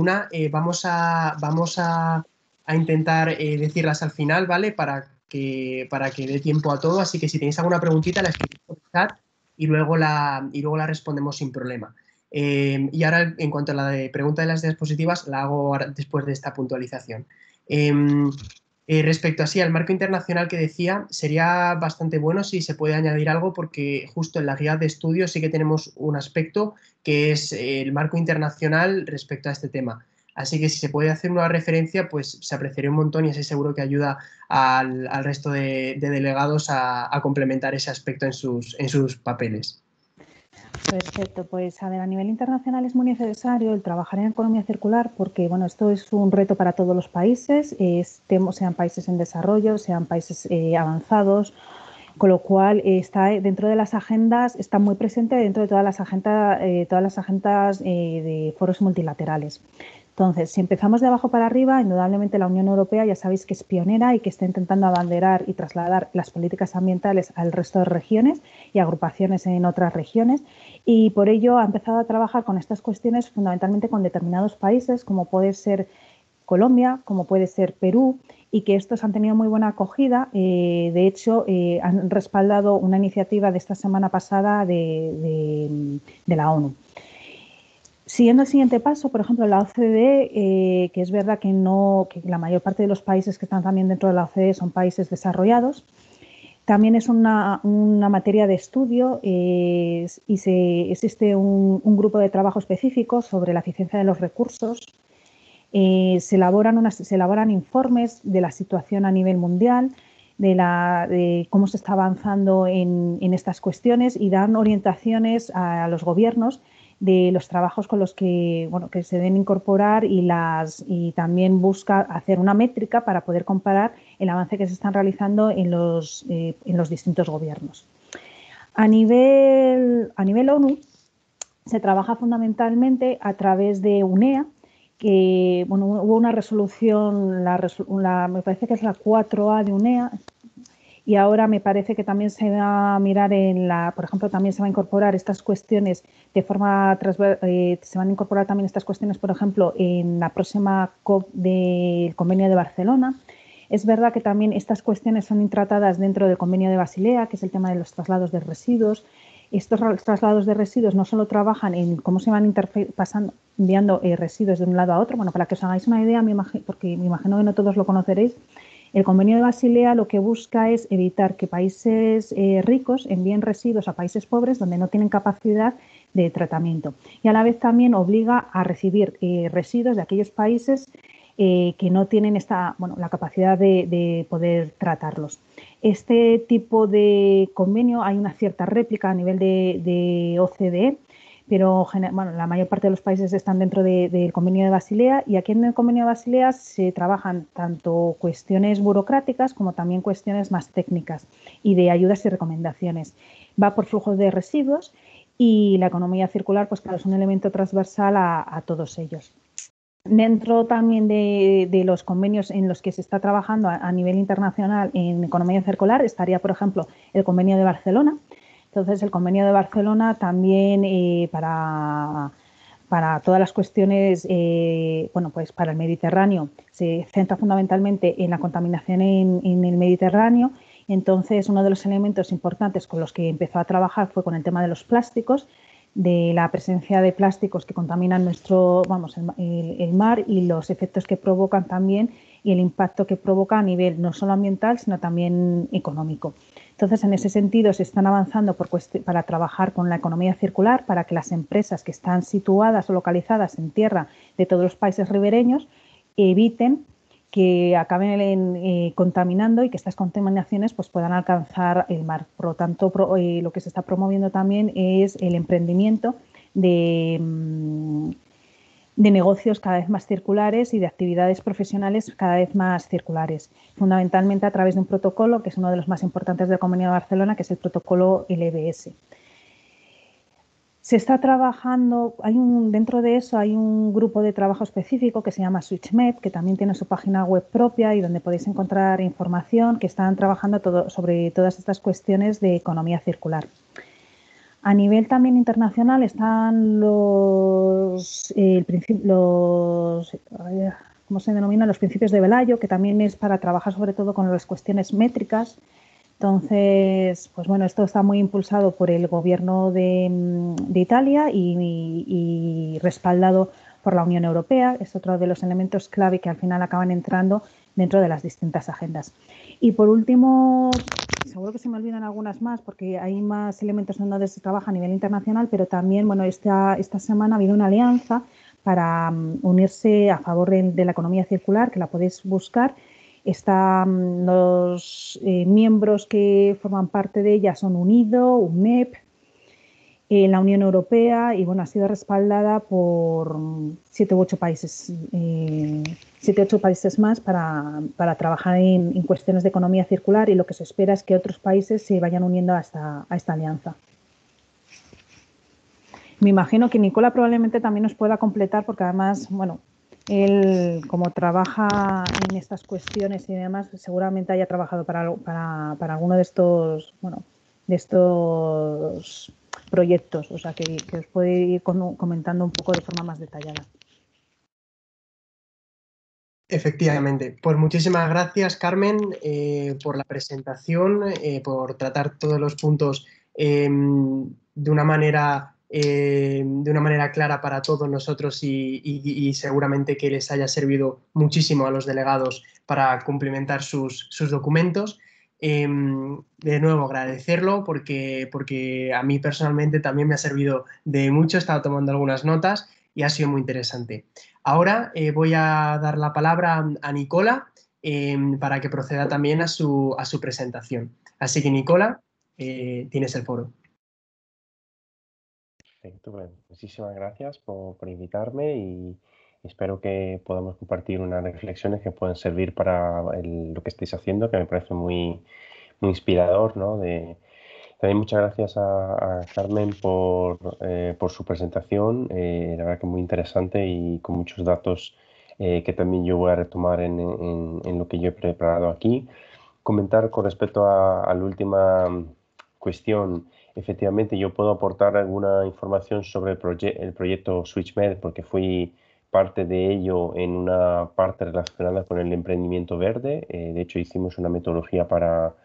vamos a intentar decirlas al final, ¿vale? Para que dé tiempo a todo. Así que si tenéis alguna preguntita, la escribís por el chat y luego la respondemos sin problema. Y ahora, en cuanto a la pregunta de las diapositivas, la hago después de esta puntualización. Respecto al marco internacional que decía, sería bastante bueno si se puede añadir algo, porque justo en la guía de estudio sí que tenemos un aspecto que es el marco internacional respecto a este tema. Así que si se puede hacer una referencia, pues se apreciaría un montón, y estoy seguro que ayuda al resto de delegados a complementar ese aspecto en sus papeles. Perfecto, pues a ver, a nivel internacional es muy necesario el trabajar en economía circular, porque bueno, esto es un reto para todos los países, sean países en desarrollo, sean países avanzados, con lo cual está dentro de las agendas, está muy presente dentro de todas las agendas de foros multilaterales. Entonces, si empezamos de abajo para arriba, indudablemente la Unión Europea ya sabéis que es pionera y que está intentando abanderar y trasladar las políticas ambientales al resto de regiones y agrupaciones en otras regiones, y por ello ha empezado a trabajar con estas cuestiones fundamentalmente con determinados países, como puede ser Colombia, como puede ser Perú, y que estos han tenido muy buena acogida. De hecho, han respaldado una iniciativa de esta semana pasada de la ONU. Siguiendo el siguiente paso, por ejemplo, la OCDE, que es verdad que la mayor parte de los países que están también dentro de la OCDE son países desarrollados, también es una materia de estudio y existe un grupo de trabajo específico sobre la eficiencia de los recursos, se elaboran informes de la situación a nivel mundial, de cómo se está avanzando en estas cuestiones y dan orientaciones a los gobiernos de los trabajos con los que, que se deben incorporar y también busca hacer una métrica para poder comparar el avance que se están realizando en los distintos gobiernos. A nivel ONU se trabaja fundamentalmente a través de UNEA, que hubo una resolución, me parece que es la 4A de UNEA, y ahora me parece que también se va a mirar por ejemplo, también se va a incorporar estas cuestiones de forma transversal, se van a incorporar también estas cuestiones, por ejemplo, en la próxima COP del Convenio de Barcelona. Es verdad que también estas cuestiones son tratadas dentro del Convenio de Basilea, que es el tema de los traslados de residuos. Estos traslados de residuos no solo trabajan en cómo se van enviando residuos de un lado a otro. Bueno, para que os hagáis una idea, porque me imagino que no todos lo conoceréis, el Convenio de Basilea lo que busca es evitar que países ricos envíen residuos a países pobres donde no tienen capacidad de tratamiento. Y a la vez también obliga a recibir residuos de aquellos países que no tienen la capacidad de poder tratarlos. Este tipo de convenio hay una cierta réplica a nivel de OCDE, pero la mayor parte de los países están dentro del Convenio de Basilea, y aquí en el Convenio de Basilea se trabajan tanto cuestiones burocráticas como también cuestiones más técnicas y de ayudas y recomendaciones. Va por flujos de residuos y la economía circular, pues claro, es un elemento transversal a todos ellos. Dentro también de los convenios en los que se está trabajando a nivel internacional en economía circular estaría, por ejemplo, el Convenio de Barcelona. Entonces, el Convenio de Barcelona también para todas las cuestiones, pues para el Mediterráneo, se centra fundamentalmente en la contaminación en el Mediterráneo. Entonces, uno de los elementos importantes con los que empezó a trabajar fue con el tema de los plásticos, de la presencia de plásticos que contaminan el mar y los efectos que provocan también y el impacto que provoca a nivel no solo ambiental, sino también económico. Entonces, en ese sentido, se están avanzando para trabajar con la economía circular, para que las empresas que están situadas o localizadas en tierra de todos los países ribereños eviten que acaben contaminando y que estas contaminaciones pues, puedan alcanzar el mar. Por lo tanto, lo que se está promoviendo también es el emprendimiento de negocios cada vez más circulares y de actividades profesionales cada vez más circulares, fundamentalmente a través de un protocolo que es uno de los más importantes del Convenio de Barcelona, que es el protocolo LBS. Se está trabajando, dentro de eso hay un grupo de trabajo específico que se llama SwitchMed, que también tiene su página web propia y donde podéis encontrar información, que están trabajando sobre todas estas cuestiones de economía circular. A nivel también internacional están ¿cómo se denomina? Los principios de Velayo, que también es para trabajar sobre todo con las cuestiones métricas. Entonces, pues bueno, esto está muy impulsado por el gobierno de Italia y respaldado por la Unión Europea. Es otro de los elementos clave que al final acaban entrando dentro de las distintas agendas. Y por último, seguro que se me olvidan algunas más porque hay más elementos en donde se trabaja a nivel internacional, pero también, bueno, esta semana ha habido una alianza para unirse a favor de la economía circular, que la podéis buscar. Están los miembros que forman parte de ella son UNIDO, UNEP, la Unión Europea, y bueno, ha sido respaldada por 7 u 8 países, 7 u 8 países más para trabajar en cuestiones de economía circular, y lo que se espera es que otros países se vayan uniendo a esta alianza. Me imagino que Nicola probablemente también nos pueda completar, porque además, bueno, él, como trabaja en estas cuestiones y demás, seguramente haya trabajado para alguno de estos, proyectos, o sea, que os puede ir comentando un poco de forma más detallada. Efectivamente. Pues muchísimas gracias, Carmen, por la presentación, por tratar todos los puntos de una manera clara para todos nosotros y seguramente que les haya servido muchísimo a los delegados para cumplimentar sus documentos. De nuevo, agradecerlo porque a mí personalmente también me ha servido de mucho, he estado tomando algunas notas y ha sido muy interesante. Ahora voy a dar la palabra a Nicola para que proceda también a su presentación. Así que, Nicola, tienes el foro. Perfecto, pues muchísimas gracias por invitarme y espero que podamos compartir unas reflexiones que puedan servir para lo que estáis haciendo, que me parece muy inspirador, ¿no? También muchas gracias a Carmen por su presentación, la verdad que muy interesante y con muchos datos que también yo voy a retomar en lo que yo he preparado aquí. Comentar con respecto a la última cuestión, efectivamente yo puedo aportar alguna información sobre el proyecto SwitchMed porque fui parte de ello en una parte relacionada con el emprendimiento verde. De hecho, hicimos una metodología para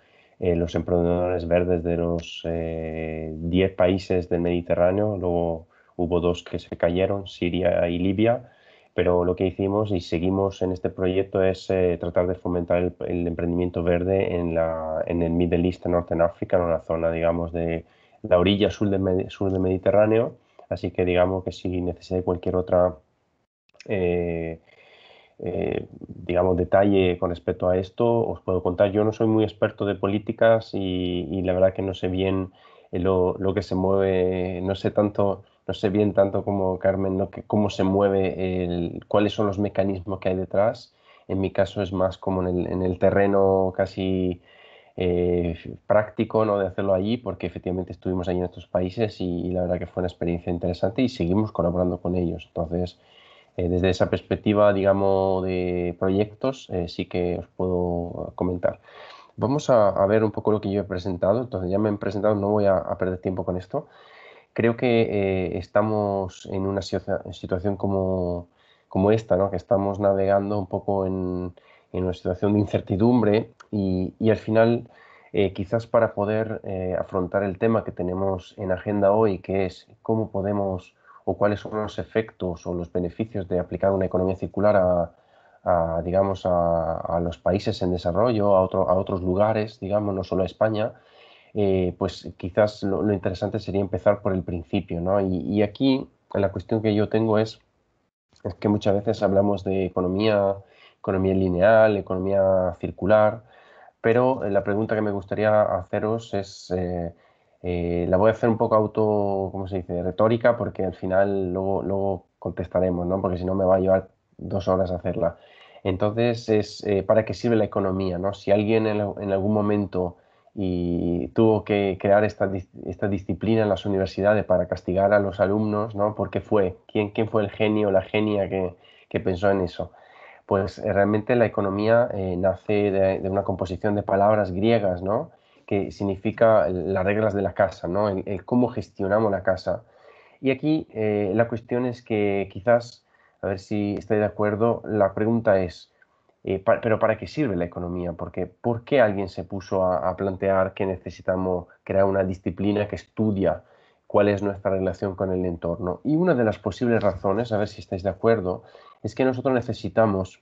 los emprendedores verdes de los 10 países del Mediterráneo. Luego hubo dos que se cayeron, Siria y Libia. Pero lo que hicimos y seguimos en este proyecto es tratar de fomentar el emprendimiento verde en el Middle East, Northern Africa, en una zona, digamos, de la orilla sur del Mediterráneo. Así que digamos que si necesitáis cualquier otra, eh, digamos, detalle con respecto a esto, os puedo contar. Yo no soy muy experto de políticas y la verdad que no sé bien lo que se mueve, no sé tanto, no sé bien tanto como Carmen, cómo se mueve, cuáles son los mecanismos que hay detrás. En mi caso es más como en el terreno casi práctico, ¿no? De hacerlo allí, porque efectivamente estuvimos allí en estos países y la verdad que fue una experiencia interesante y seguimos colaborando con ellos. Entonces, desde esa perspectiva, digamos, de proyectos, sí que os puedo comentar. Vamos a ver un poco lo que yo he presentado. Entonces, ya me he presentado, no voy a perder tiempo con esto. Creo que estamos en una situación como esta, ¿no? Que estamos navegando un poco en una situación de incertidumbre y al final, quizás para poder afrontar el tema que tenemos en agenda hoy, que es cómo podemos o cuáles son los efectos o los beneficios de aplicar una economía circular digamos, a los países en desarrollo, a otros lugares, digamos, no solo a España, pues quizás lo interesante sería empezar por el principio, ¿no? Y aquí la cuestión que yo tengo es que muchas veces hablamos de economía lineal, economía circular, pero la pregunta que me gustaría haceros es, la voy a hacer un poco ¿cómo se dice?, retórica, porque al final luego contestaremos, ¿no? Porque si no me va a llevar 2 horas hacerla. Entonces, ¿para qué sirve la economía, ¿no? Si alguien en algún momento tuvo que crear esta disciplina en las universidades para castigar a los alumnos, ¿no? ¿Por qué fue? ¿Quién fue el genio o la genia que pensó en eso? Pues realmente la economía nace de una composición de palabras griegas, ¿no? Que significa las reglas de la casa, ¿no? El cómo gestionamos la casa. Y aquí la cuestión es que quizás, a ver si estoy de acuerdo, la pregunta es, ¿pero para qué sirve la economía? Porque ¿por qué alguien se puso a plantear que necesitamos crear una disciplina que estudia cuál es nuestra relación con el entorno? Y una de las posibles razones, a ver si estáis de acuerdo, es que nosotros necesitamos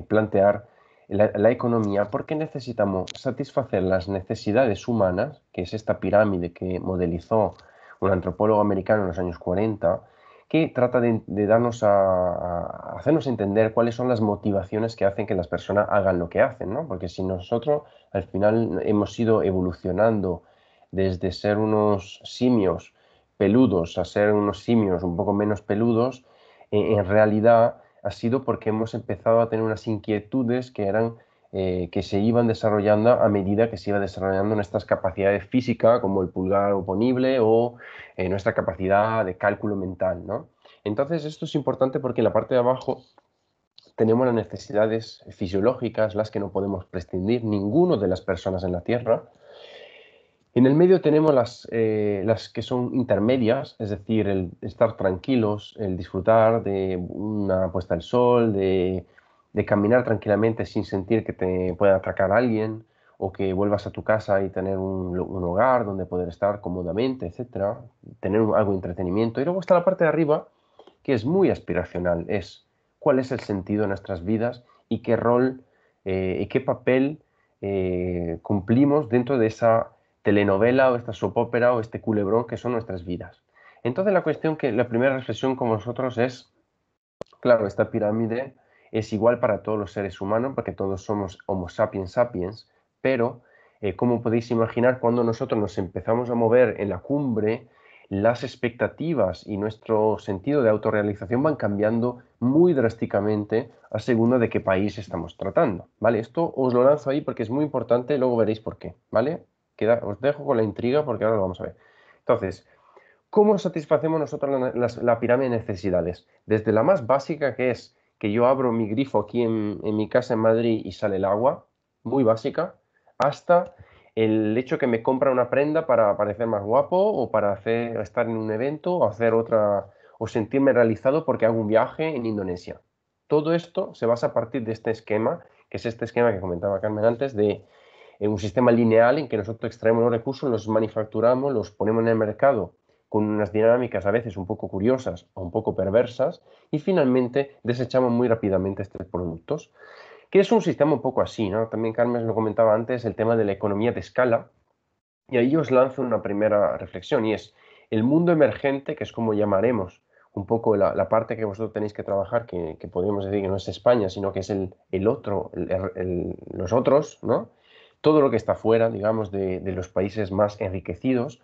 plantear la economía porque necesitamos satisfacer las necesidades humanas, que es esta pirámide que modelizó un antropólogo americano en los años 40, que trata de darnos a hacernos entender cuáles son las motivaciones que hacen que las personas hagan lo que hacen, ¿no? Porque si nosotros al final hemos ido evolucionando desde ser unos simios peludos a ser unos simios un poco menos peludos, en realidad ha sido porque hemos empezado a tener unas inquietudes que se iban desarrollando a medida que se iba desarrollando nuestras capacidades físicas, como el pulgar oponible o nuestra capacidad de cálculo mental, ¿no? Entonces, esto es importante porque en la parte de abajo tenemos las necesidades fisiológicas, las que no podemos prescindir ninguno de las personas en la Tierra. En el medio tenemos las que son intermedias, es decir, el estar tranquilos, el disfrutar de una puesta del sol, de caminar tranquilamente sin sentir que te pueda atracar alguien, o que vuelvas a tu casa y tener un hogar donde poder estar cómodamente, etcétera, tener algo de entretenimiento. Y luego está la parte de arriba, que es muy aspiracional, es cuál es el sentido de nuestras vidas y qué rol y qué papel cumplimos dentro de esa telenovela o esta soapópera o este culebrón que son nuestras vidas. Entonces la primera reflexión con vosotros es Claro, esta pirámide es igual para todos los seres humanos, porque todos somos Homo sapiens sapiens, pero como podéis imaginar, cuando nosotros nos empezamos a mover en la cumbre, las expectativas y nuestro sentido de autorrealización van cambiando muy drásticamente a según de qué país estamos tratando, ¿vale? Esto os lo lanzo ahí porque es muy importante, luego veréis por qué, ¿vale? Os dejo con la intriga porque ahora lo vamos a ver. Entonces, ¿cómo satisfacemos nosotros la pirámide de necesidades? Desde la más básica, que es que yo abro mi grifo aquí en mi casa en Madrid y sale el agua, muy básica, hasta el hecho que me compra una prenda para parecer más guapo o para estar en un evento o hacer otra o sentirme realizado porque hago un viaje en Indonesia. Todo esto se basa a partir de este esquema, que es este esquema que comentaba Carmen antes, de un sistema lineal en que nosotros extraemos los recursos, los manufacturamos, los ponemos en el mercado con unas dinámicas a veces un poco curiosas o un poco perversas y finalmente desechamos muy rápidamente estos productos, que es un sistema un poco así, ¿no? También Carmen lo comentaba antes, el tema de la economía de escala, y ahí os lanzo una primera reflexión y es el mundo emergente, que es como llamaremos un poco la parte que vosotros tenéis que trabajar, que podríamos decir que no es España, sino que es el otro, los otros, ¿no? Todo lo que está fuera, digamos, de los países más enriquecidos,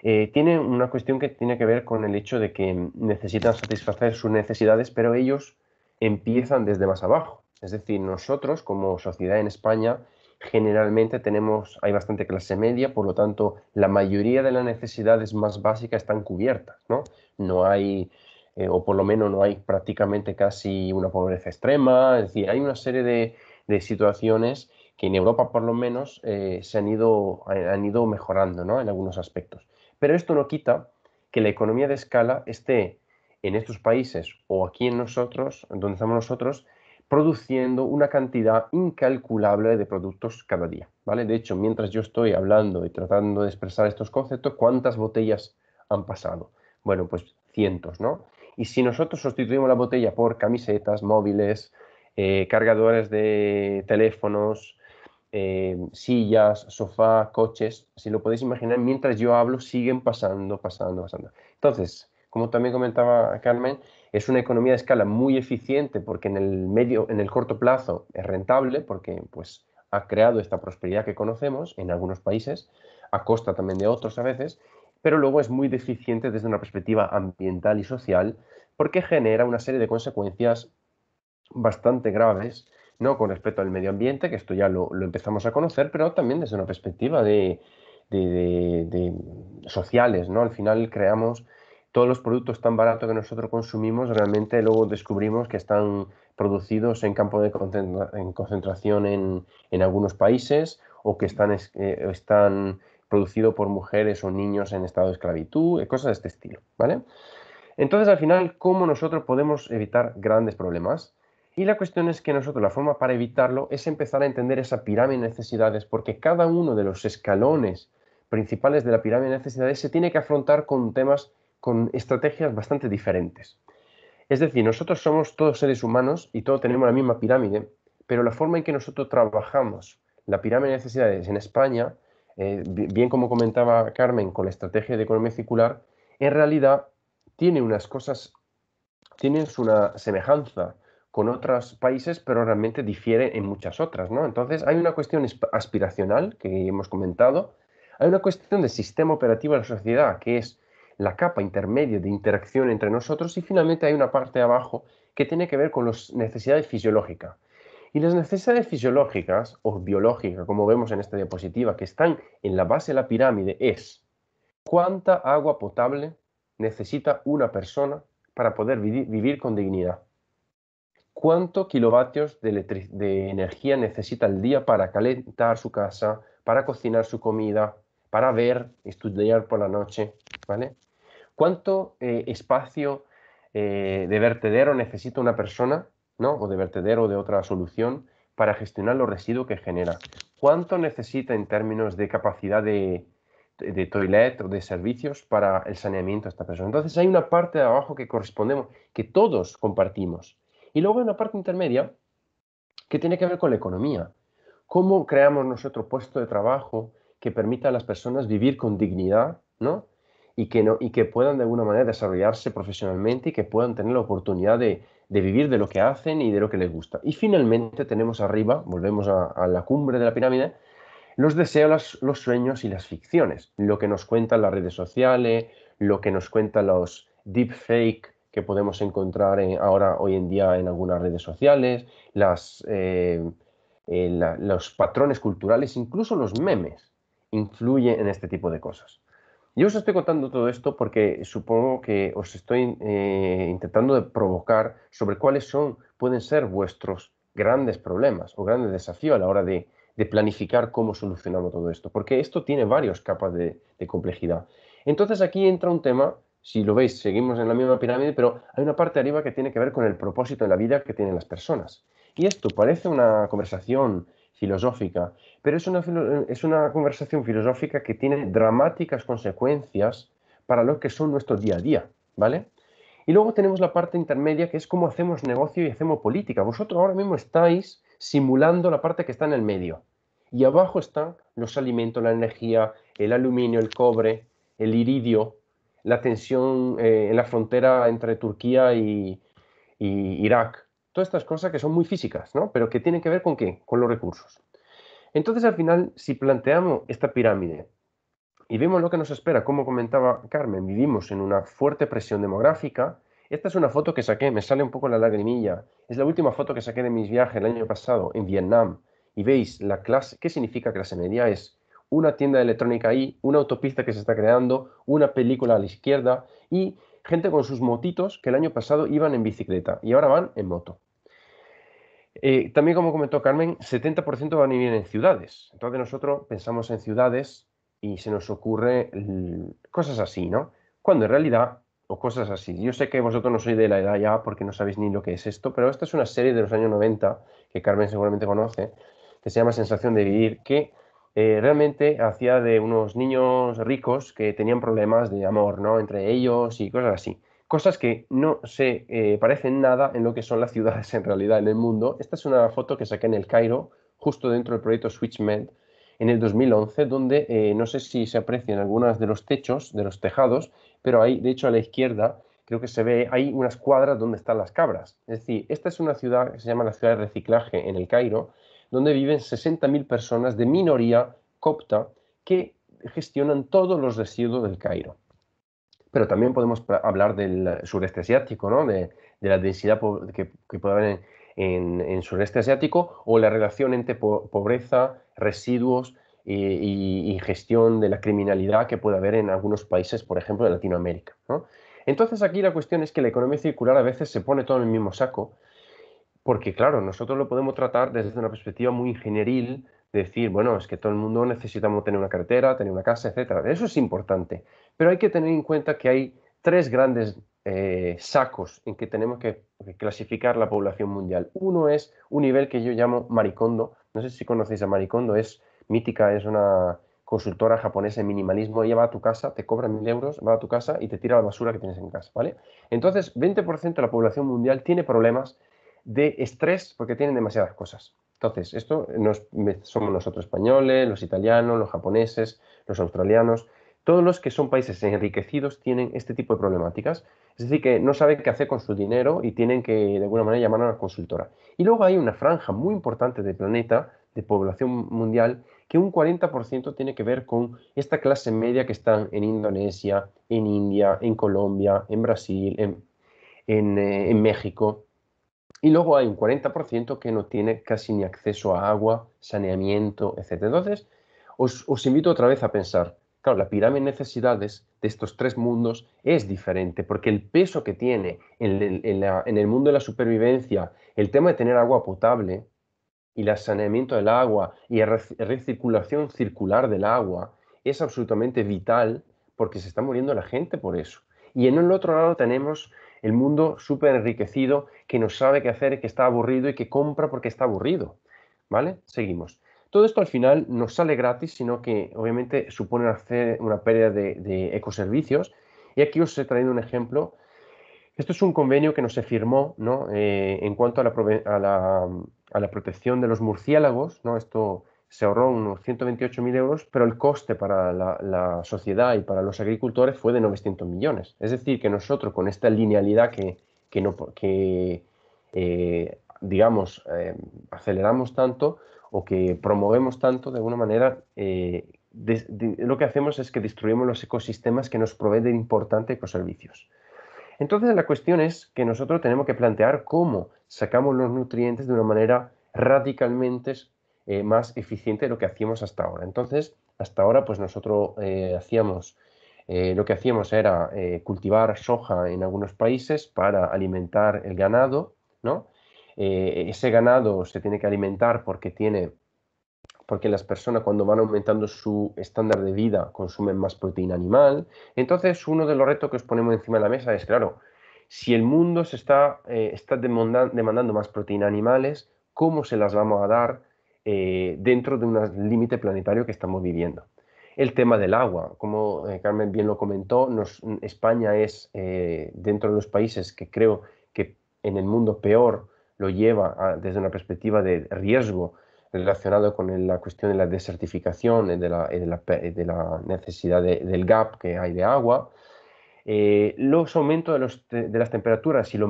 tiene una cuestión que tiene que ver con el hecho de que necesitan satisfacer sus necesidades, pero ellos empiezan desde más abajo. Es decir, nosotros como sociedad en España generalmente hay bastante clase media, por lo tanto la mayoría de las necesidades más básicas están cubiertas, ¿no? No hay, o por lo menos no hay prácticamente casi una pobreza extrema, es decir, hay una serie de situaciones que en Europa por lo menos han ido mejorando, ¿no? En algunos aspectos. Pero esto no quita que la economía de escala esté en estos países o aquí en nosotros, donde estamos nosotros, produciendo una cantidad incalculable de productos cada día, ¿vale? De hecho, mientras yo estoy hablando y tratando de expresar estos conceptos, ¿cuántas botellas han pasado? Bueno, pues cientos, ¿no? Y si nosotros sustituimos la botella por camisetas, móviles, cargadores de teléfonos, sillas, sofá, coches, si lo podéis imaginar, mientras yo hablo siguen pasando, pasando, pasando. Entonces, como también comentaba Carmen, es una economía de escala muy eficiente porque en el corto plazo es rentable porque pues ha creado esta prosperidad que conocemos en algunos países, a costa también de otros a veces, pero luego es muy deficiente desde una perspectiva ambiental y social porque genera una serie de consecuencias bastante graves, ¿no? Con respecto al medio ambiente, que esto ya lo empezamos a conocer, pero también desde una perspectiva de sociales, ¿no? Al final creamos todos los productos tan baratos que nosotros consumimos, realmente luego descubrimos que están producidos en campo de concentración en algunos países o que están producidos por mujeres o niños en estado de esclavitud, cosas de este estilo, ¿vale? Entonces, al final, ¿cómo nosotros podemos evitar grandes problemas? Y la cuestión es que nosotros, la forma para evitarlo es empezar a entender esa pirámide de necesidades, porque cada uno de los escalones principales de la pirámide de necesidades se tiene que afrontar con temas, con estrategias bastante diferentes. Es decir, nosotros somos todos seres humanos y todos tenemos la misma pirámide, pero la forma en que nosotros trabajamos la pirámide de necesidades en España, bien como comentaba Carmen con la estrategia de economía circular, en realidad tiene unas cosas, tiene una semejanza con otros países, pero realmente difiere en muchas otras, ¿no? Entonces hay una cuestión aspiracional que hemos comentado, hay una cuestión de sistema operativo de la sociedad, que es la capa intermedia de interacción entre nosotros, y finalmente hay una parte de abajo que tiene que ver con las necesidades fisiológicas. Y las necesidades fisiológicas o biológicas, como vemos en esta diapositiva, que están en la base de la pirámide, es ¿cuánta agua potable necesita una persona para poder vivir con dignidad? ¿Cuántos kilovatios de energía necesita al día para calentar su casa, para cocinar su comida, para ver, estudiar por la noche? ¿Vale? ¿Cuánto espacio de vertedero necesita una persona, ¿no? O de vertedero o de otra solución para gestionar los residuos que genera? ¿Cuánto necesita en términos de capacidad de toilet o de servicios para el saneamiento de esta persona? Entonces hay una parte de abajo que correspondemos, que todos compartimos. Y luego hay una parte intermedia que tiene que ver con la economía. ¿Cómo creamos nosotros puestos de trabajo que permita a las personas vivir con dignidad, ¿no? y que puedan de alguna manera desarrollarse profesionalmente y que puedan tener la oportunidad de vivir de lo que hacen y de lo que les gusta. Y finalmente tenemos arriba, volvemos a la cumbre de la pirámide, los deseos, los sueños y las ficciones, lo que nos cuentan las redes sociales, lo que nos cuentan los deepfake que podemos encontrar ahora hoy en día en algunas redes sociales, los patrones culturales, incluso los memes, influyen en este tipo de cosas. Yo os estoy contando todo esto porque supongo que os estoy intentando de provocar sobre cuáles pueden ser vuestros grandes problemas o grandes desafíos a la hora de planificar cómo solucionamos todo esto, porque esto tiene varias capas de complejidad. Entonces aquí entra un tema, si lo veis, seguimos en la misma pirámide, pero hay una parte arriba que tiene que ver con el propósito de la vida que tienen las personas. Y esto parece una conversación filosófica, pero es una conversación filosófica que tiene dramáticas consecuencias para lo que son nuestro día a día, ¿vale? Y luego tenemos la parte intermedia, que es cómo hacemos negocio y hacemos política. Vosotros ahora mismo estáis simulando la parte que está en el medio. Y abajo están los alimentos, la energía, el aluminio, el cobre, el iridio, la tensión en la frontera entre Turquía y Irak. Todas estas cosas que son muy físicas, ¿no? Pero que tienen que ver con ¿qué? Con los recursos. Entonces, al final, si planteamos esta pirámide y vemos lo que nos espera, como comentaba Carmen, vivimos en una fuerte presión demográfica. Esta es una foto que saqué, me sale un poco la lagrimilla. Es la última foto que saqué de mis viajes el año pasado en Vietnam. Y veis la clase, ¿qué significa clase media? Es una tienda de electrónica ahí, una autopista que se está creando, una película a la izquierda y gente con sus motitos que el año pasado iban en bicicleta y ahora van en moto. También, como comentó Carmen, 70% van a vivir en ciudades. Entonces nosotros pensamos en ciudades y se nos ocurre cosas así, ¿no? Cuando en realidad, o cosas así. Yo sé que vosotros no sois de la edad ya porque no sabéis ni lo que es esto, pero esta es una serie de los años 90 que Carmen seguramente conoce, que se llama Sensación de Vivir, que realmente hacía de unos niños ricos que tenían problemas de amor, ¿no? Entre ellos y cosas así. Cosas que no se parecen nada en lo que son las ciudades en realidad en el mundo. Esta es una foto que saqué en el Cairo, justo dentro del proyecto SwitchMed, en el 2011, donde no sé si se aprecian algunos de los techos, de los tejados, pero ahí, de hecho, a la izquierda, creo que se ve, hay unas cuadras donde están las cabras. Es decir, esta es una ciudad que se llama la ciudad de reciclaje en el Cairo, donde viven 60.000 personas de minoría copta que gestionan todos los residuos del Cairo. Pero también podemos hablar del sureste asiático, ¿no? De la densidad que puede haber en sureste asiático o la relación entre pobreza, residuos y gestión de la criminalidad que puede haber en algunos países, por ejemplo, de Latinoamérica, ¿no? Entonces aquí la cuestión es que la economía circular a veces se pone todo en el mismo saco porque, claro, nosotros lo podemos tratar desde una perspectiva muy ingenieril, de decir, bueno, es que todo el mundo necesitamos tener una carretera, tener una casa, etcétera. Eso es importante, pero hay que tener en cuenta que hay tres grandes sacos en que tenemos que clasificar la población mundial. Uno es un nivel que yo llamo Maricondo. No sé si conocéis a Maricondo, es mítica, es una consultora japonesa en minimalismo. Ella va a tu casa, te cobra 1.000 euros, va a tu casa y te tira la basura que tienes en casa, ¿vale? Entonces, 20% de la población mundial tiene problemas de estrés porque tienen demasiadas cosas. Entonces, esto somos nosotros españoles, los italianos, los japoneses, los australianos, todos los que son países enriquecidos tienen este tipo de problemáticas. Es decir, que no saben qué hacer con su dinero y tienen que, de alguna manera, llamar a una consultora. Y luego hay una franja muy importante del planeta, de población mundial, que un 40% tiene que ver con esta clase media que están en Indonesia, en India, en Colombia, en Brasil, en México. Y luego hay un 40% que no tiene casi ni acceso a agua, saneamiento, etc. Entonces, os invito otra vez a pensar, claro, la pirámide de necesidades de estos tres mundos es diferente, porque el peso que tiene en el mundo de la supervivencia, el tema de tener agua potable y el saneamiento del agua y la recirculación circular del agua es absolutamente vital porque se está muriendo la gente por eso. Y en el otro lado tenemos el mundo súper enriquecido que no sabe qué hacer, que está aburrido y que compra porque está aburrido. ¿Vale? Seguimos. Todo esto al final no sale gratis, sino que obviamente supone una pérdida de ecoservicios. Y aquí os he traído un ejemplo. Esto es un convenio que no se firmó, ¿no? En cuanto a la protección de los murciélagos, ¿no? Esto se ahorró unos 128.000 euros, pero el coste para la sociedad y para los agricultores fue de 900 millones. Es decir, que nosotros con esta linealidad digamos, aceleramos tanto o que promovemos tanto, de alguna manera, lo que hacemos es que destruimos los ecosistemas que nos proveen de importantes ecosservicios. Entonces, la cuestión es que nosotros tenemos que plantear cómo sacamos los nutrientes de una manera radicalmente más eficiente de lo que hacíamos hasta ahora. Entonces, hasta ahora, pues nosotros lo que hacíamos era cultivar soja en algunos países para alimentar el ganado, ¿no? Ese ganado se tiene que alimentar porque las personas cuando van aumentando su estándar de vida consumen más proteína animal. Entonces, uno de los retos que os ponemos encima de la mesa es, claro, si el mundo está demandando más proteína animales, ¿cómo se las vamos a dar dentro de un límite planetario que estamos viviendo? El tema del agua, como Carmen bien lo comentó, España es dentro de los países que creo que en el mundo peor lo lleva desde una perspectiva de riesgo relacionado con la cuestión de la desertificación y de la necesidad del gap que hay de agua. Los aumentos de las temperaturas y los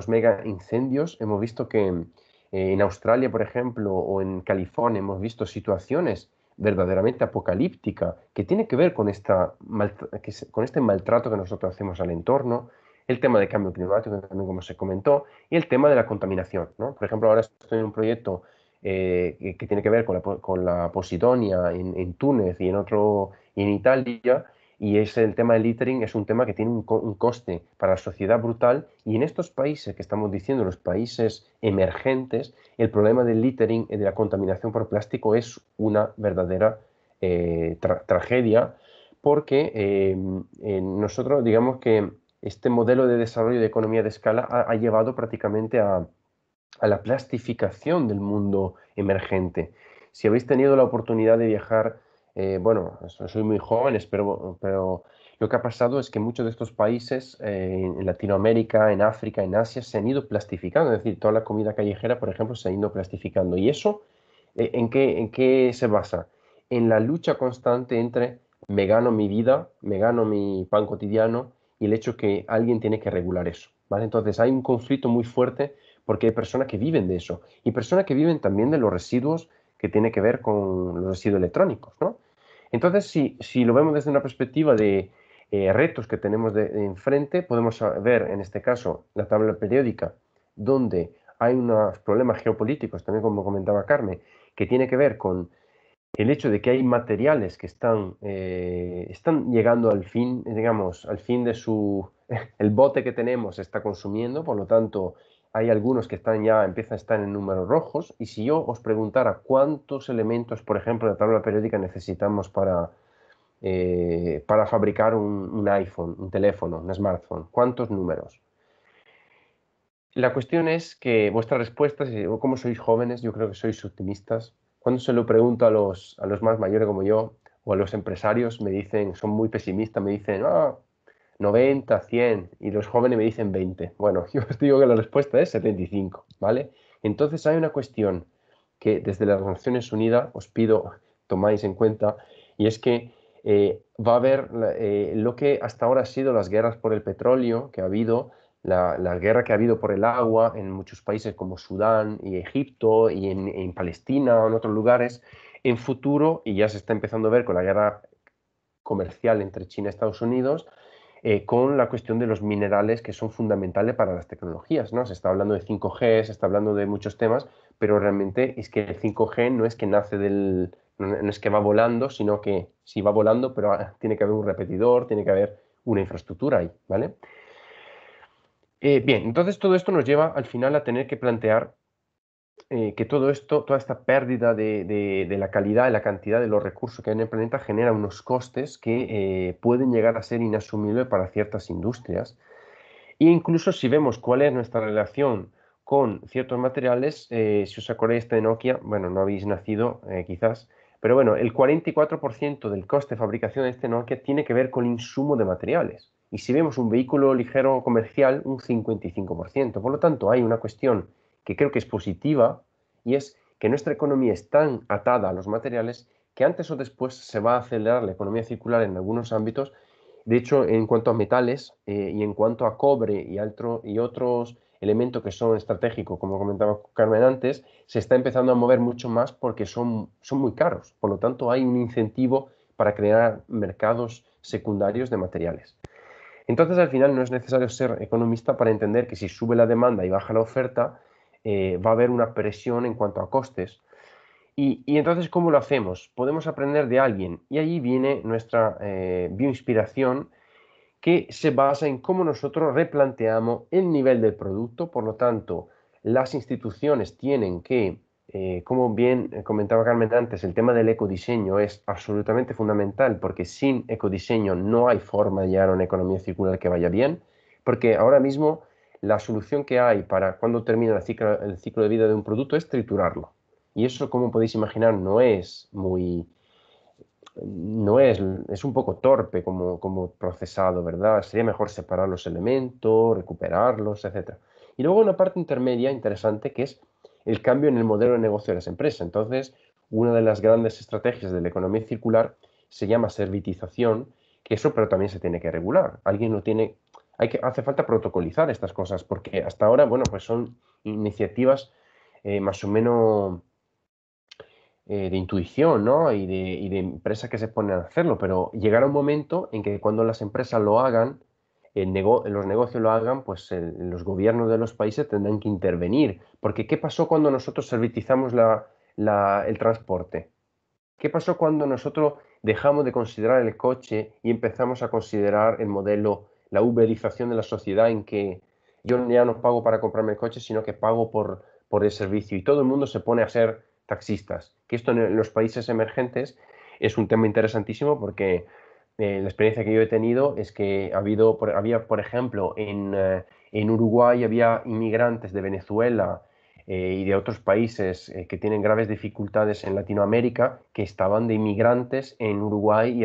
mega incendios, hemos visto que en Australia, por ejemplo, o en California, hemos visto situaciones verdaderamente apocalípticas que tienen que ver con este maltrato que nosotros hacemos al entorno, el tema del cambio climático, también como se comentó, y el tema de la contaminación, ¿no? Por ejemplo, ahora estoy en un proyecto que tiene que ver con la posidonia en Túnez y en Italia, y el tema del littering es un tema que tiene un coste para la sociedad brutal, y en estos países que estamos diciendo, los países emergentes, el problema del littering y de la contaminación por plástico es una verdadera tragedia, porque nosotros digamos que este modelo de desarrollo de economía de escala ha llevado prácticamente a la plastificación del mundo emergente. Si habéis tenido la oportunidad de viajar, bueno, soy muy joven, pero lo que ha pasado es que muchos de estos países, en Latinoamérica, en África, en Asia, se han ido plastificando, es decir, toda la comida callejera, por ejemplo, se ha ido plastificando. ¿Y eso en qué se basa? En la lucha constante entre me gano mi vida, me gano mi pan cotidiano y el hecho que alguien tiene que regular eso, ¿vale? Entonces hay un conflicto muy fuerte porque hay personas que viven de eso y personas que viven también de los residuos que tiene que ver con los residuos electrónicos, ¿no? Entonces, si lo vemos desde una perspectiva de retos que tenemos de enfrente, podemos ver en este caso la tabla periódica, donde hay unos problemas geopolíticos, también como comentaba Carmen, que tiene que ver con el hecho de que hay materiales que están llegando al fin, digamos, al fin de el bote que tenemos se está consumiendo, por lo tanto, hay algunos que empiezan a estar en números rojos, y si yo os preguntara cuántos elementos, por ejemplo, de la tabla periódica necesitamos para fabricar un iPhone, un teléfono, un smartphone, ¿cuántos números? La cuestión es que vuestras respuestas, como sois jóvenes, yo creo que sois optimistas. Cuando se lo pregunto a los más mayores como yo o a los empresarios, me dicen, son muy pesimistas, me dicen, 90, 100, y los jóvenes me dicen 20. Bueno, yo os digo que la respuesta es 75, ¿vale? Entonces hay una cuestión que desde las Naciones Unidas os pido tomáis en cuenta, y es que va a haber lo que hasta ahora ha sido las guerras por el petróleo que ha habido, la guerra que ha habido por el agua en muchos países como Sudán y Egipto y en Palestina o en otros lugares, en futuro, y ya se está empezando a ver con la guerra comercial entre China y Estados Unidos, con la cuestión de los minerales que son fundamentales para las tecnologías, ¿no? Se está hablando de 5G, se está hablando de muchos temas, pero realmente es que el 5G no es que no es que va volando, sino que sí va volando, pero tiene que haber un repetidor, tiene que haber una infraestructura ahí, ¿vale? Bien, entonces todo esto nos lleva al final a tener que plantear que todo esto, toda esta pérdida de la calidad y la cantidad de los recursos que hay en el planeta genera unos costes que pueden llegar a ser inasumibles para ciertas industrias. E incluso si vemos cuál es nuestra relación con ciertos materiales, si os acordáis de Nokia, bueno, no habéis nacido quizás, pero bueno, el 44% del coste de fabricación de este Nokia tiene que ver con el insumo de materiales. Y si vemos un vehículo ligero comercial, un 55%. Por lo tanto, hay una cuestión que creo que es positiva, y es que nuestra economía es tan atada a los materiales que antes o después se va a acelerar la economía circular en algunos ámbitos. De hecho, en cuanto a metales y en cuanto a cobre y otros elementos que son estratégicos, como comentaba Carmen antes, se está empezando a mover mucho más porque son muy caros. Por lo tanto, hay un incentivo para crear mercados secundarios de materiales. Entonces, al final, no es necesario ser economista para entender que si sube la demanda y baja la oferta, va a haber una presión en cuanto a costes. Y entonces, ¿cómo lo hacemos? Podemos aprender de alguien. Y ahí viene nuestra bioinspiración, que se basa en cómo nosotros replanteamos el nivel del producto. Por lo tanto, las instituciones tienen que, como bien comentaba Carmen antes, el tema del ecodiseño es absolutamente fundamental, porque sin ecodiseño no hay forma de llegar a una economía circular que vaya bien, porque ahora mismo la solución que hay para cuando termina el ciclo de vida de un producto es triturarlo. Y eso, como podéis imaginar, es un poco torpe como procesado, ¿verdad? Sería mejor separar los elementos, recuperarlos, etcétera. Y luego una parte intermedia interesante que es el cambio en el modelo de negocio de las empresas. Entonces, una de las grandes estrategias de la economía circular se llama servitización, que eso pero también se tiene que regular. Alguien lo tiene, hace falta protocolizar estas cosas, porque hasta ahora, bueno, pues son iniciativas más o menos de intuición, ¿no? Y de empresas que se ponen a hacerlo, pero llegará un momento en que cuando las empresas lo hagan, los negocios lo hagan, pues los gobiernos de los países tendrán que intervenir. Porque ¿qué pasó cuando nosotros servitizamos el transporte? ¿Qué pasó cuando nosotros dejamos de considerar el coche y empezamos a considerar el modelo, la uberización de la sociedad, en que yo ya no pago para comprarme el coche, sino que pago por el servicio y todo el mundo se pone a ser taxistas? Que esto en los países emergentes es un tema interesantísimo, porque la experiencia que yo he tenido es que había, por ejemplo, en Uruguay había inmigrantes de Venezuela y de otros países que tienen graves dificultades en Latinoamérica, que estaban de inmigrantes en Uruguay y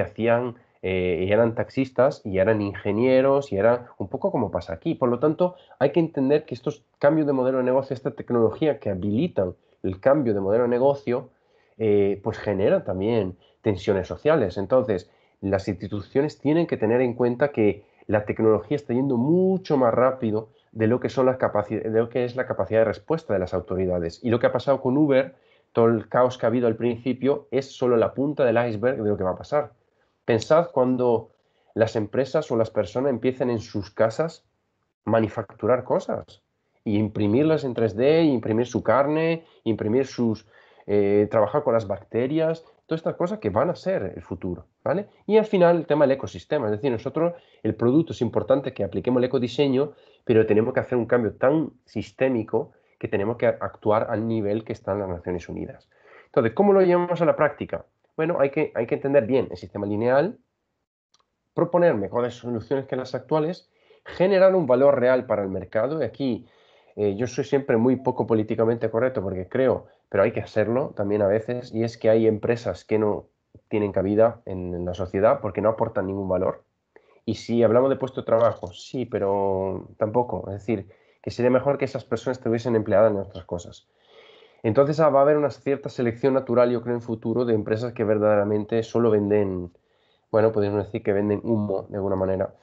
eran taxistas y eran ingenieros y era un poco como pasa aquí. Por lo tanto, hay que entender que estos cambios de modelo de negocio, esta tecnología que habilitan el cambio de modelo de negocio, pues generan también tensiones sociales. Entonces, las instituciones tienen que tener en cuenta que la tecnología está yendo mucho más rápido de lo que es la capacidad de respuesta de las autoridades. Y lo que ha pasado con Uber, todo el caos que ha habido al principio, es solo la punta del iceberg de lo que va a pasar. Pensad cuando las empresas o las personas empiecen en sus casas a manufacturar cosas y imprimirlas en 3D, imprimir su carne, trabajar con las bacterias, todas estas cosas que van a ser el futuro, ¿vale? Y al final el tema del ecosistema, es decir, nosotros, el producto es importante que apliquemos el ecodiseño, pero tenemos que hacer un cambio tan sistémico que tenemos que actuar al nivel que están las Naciones Unidas. Entonces, ¿cómo lo llevamos a la práctica? Bueno, hay que entender bien el sistema lineal, proponer mejores soluciones que las actuales, generar un valor real para el mercado. Y aquí yo soy siempre muy poco políticamente correcto porque creo, pero hay que hacerlo también a veces, y es que hay empresas que no tienen cabida en la sociedad porque no aportan ningún valor. Y si hablamos de puesto de trabajo, sí, pero tampoco. Es decir, que sería mejor que esas personas estuviesen empleadas en otras cosas. Entonces va a haber una cierta selección natural, yo creo, en futuro, de empresas que verdaderamente solo venden, bueno, podemos decir que venden humo de alguna manera.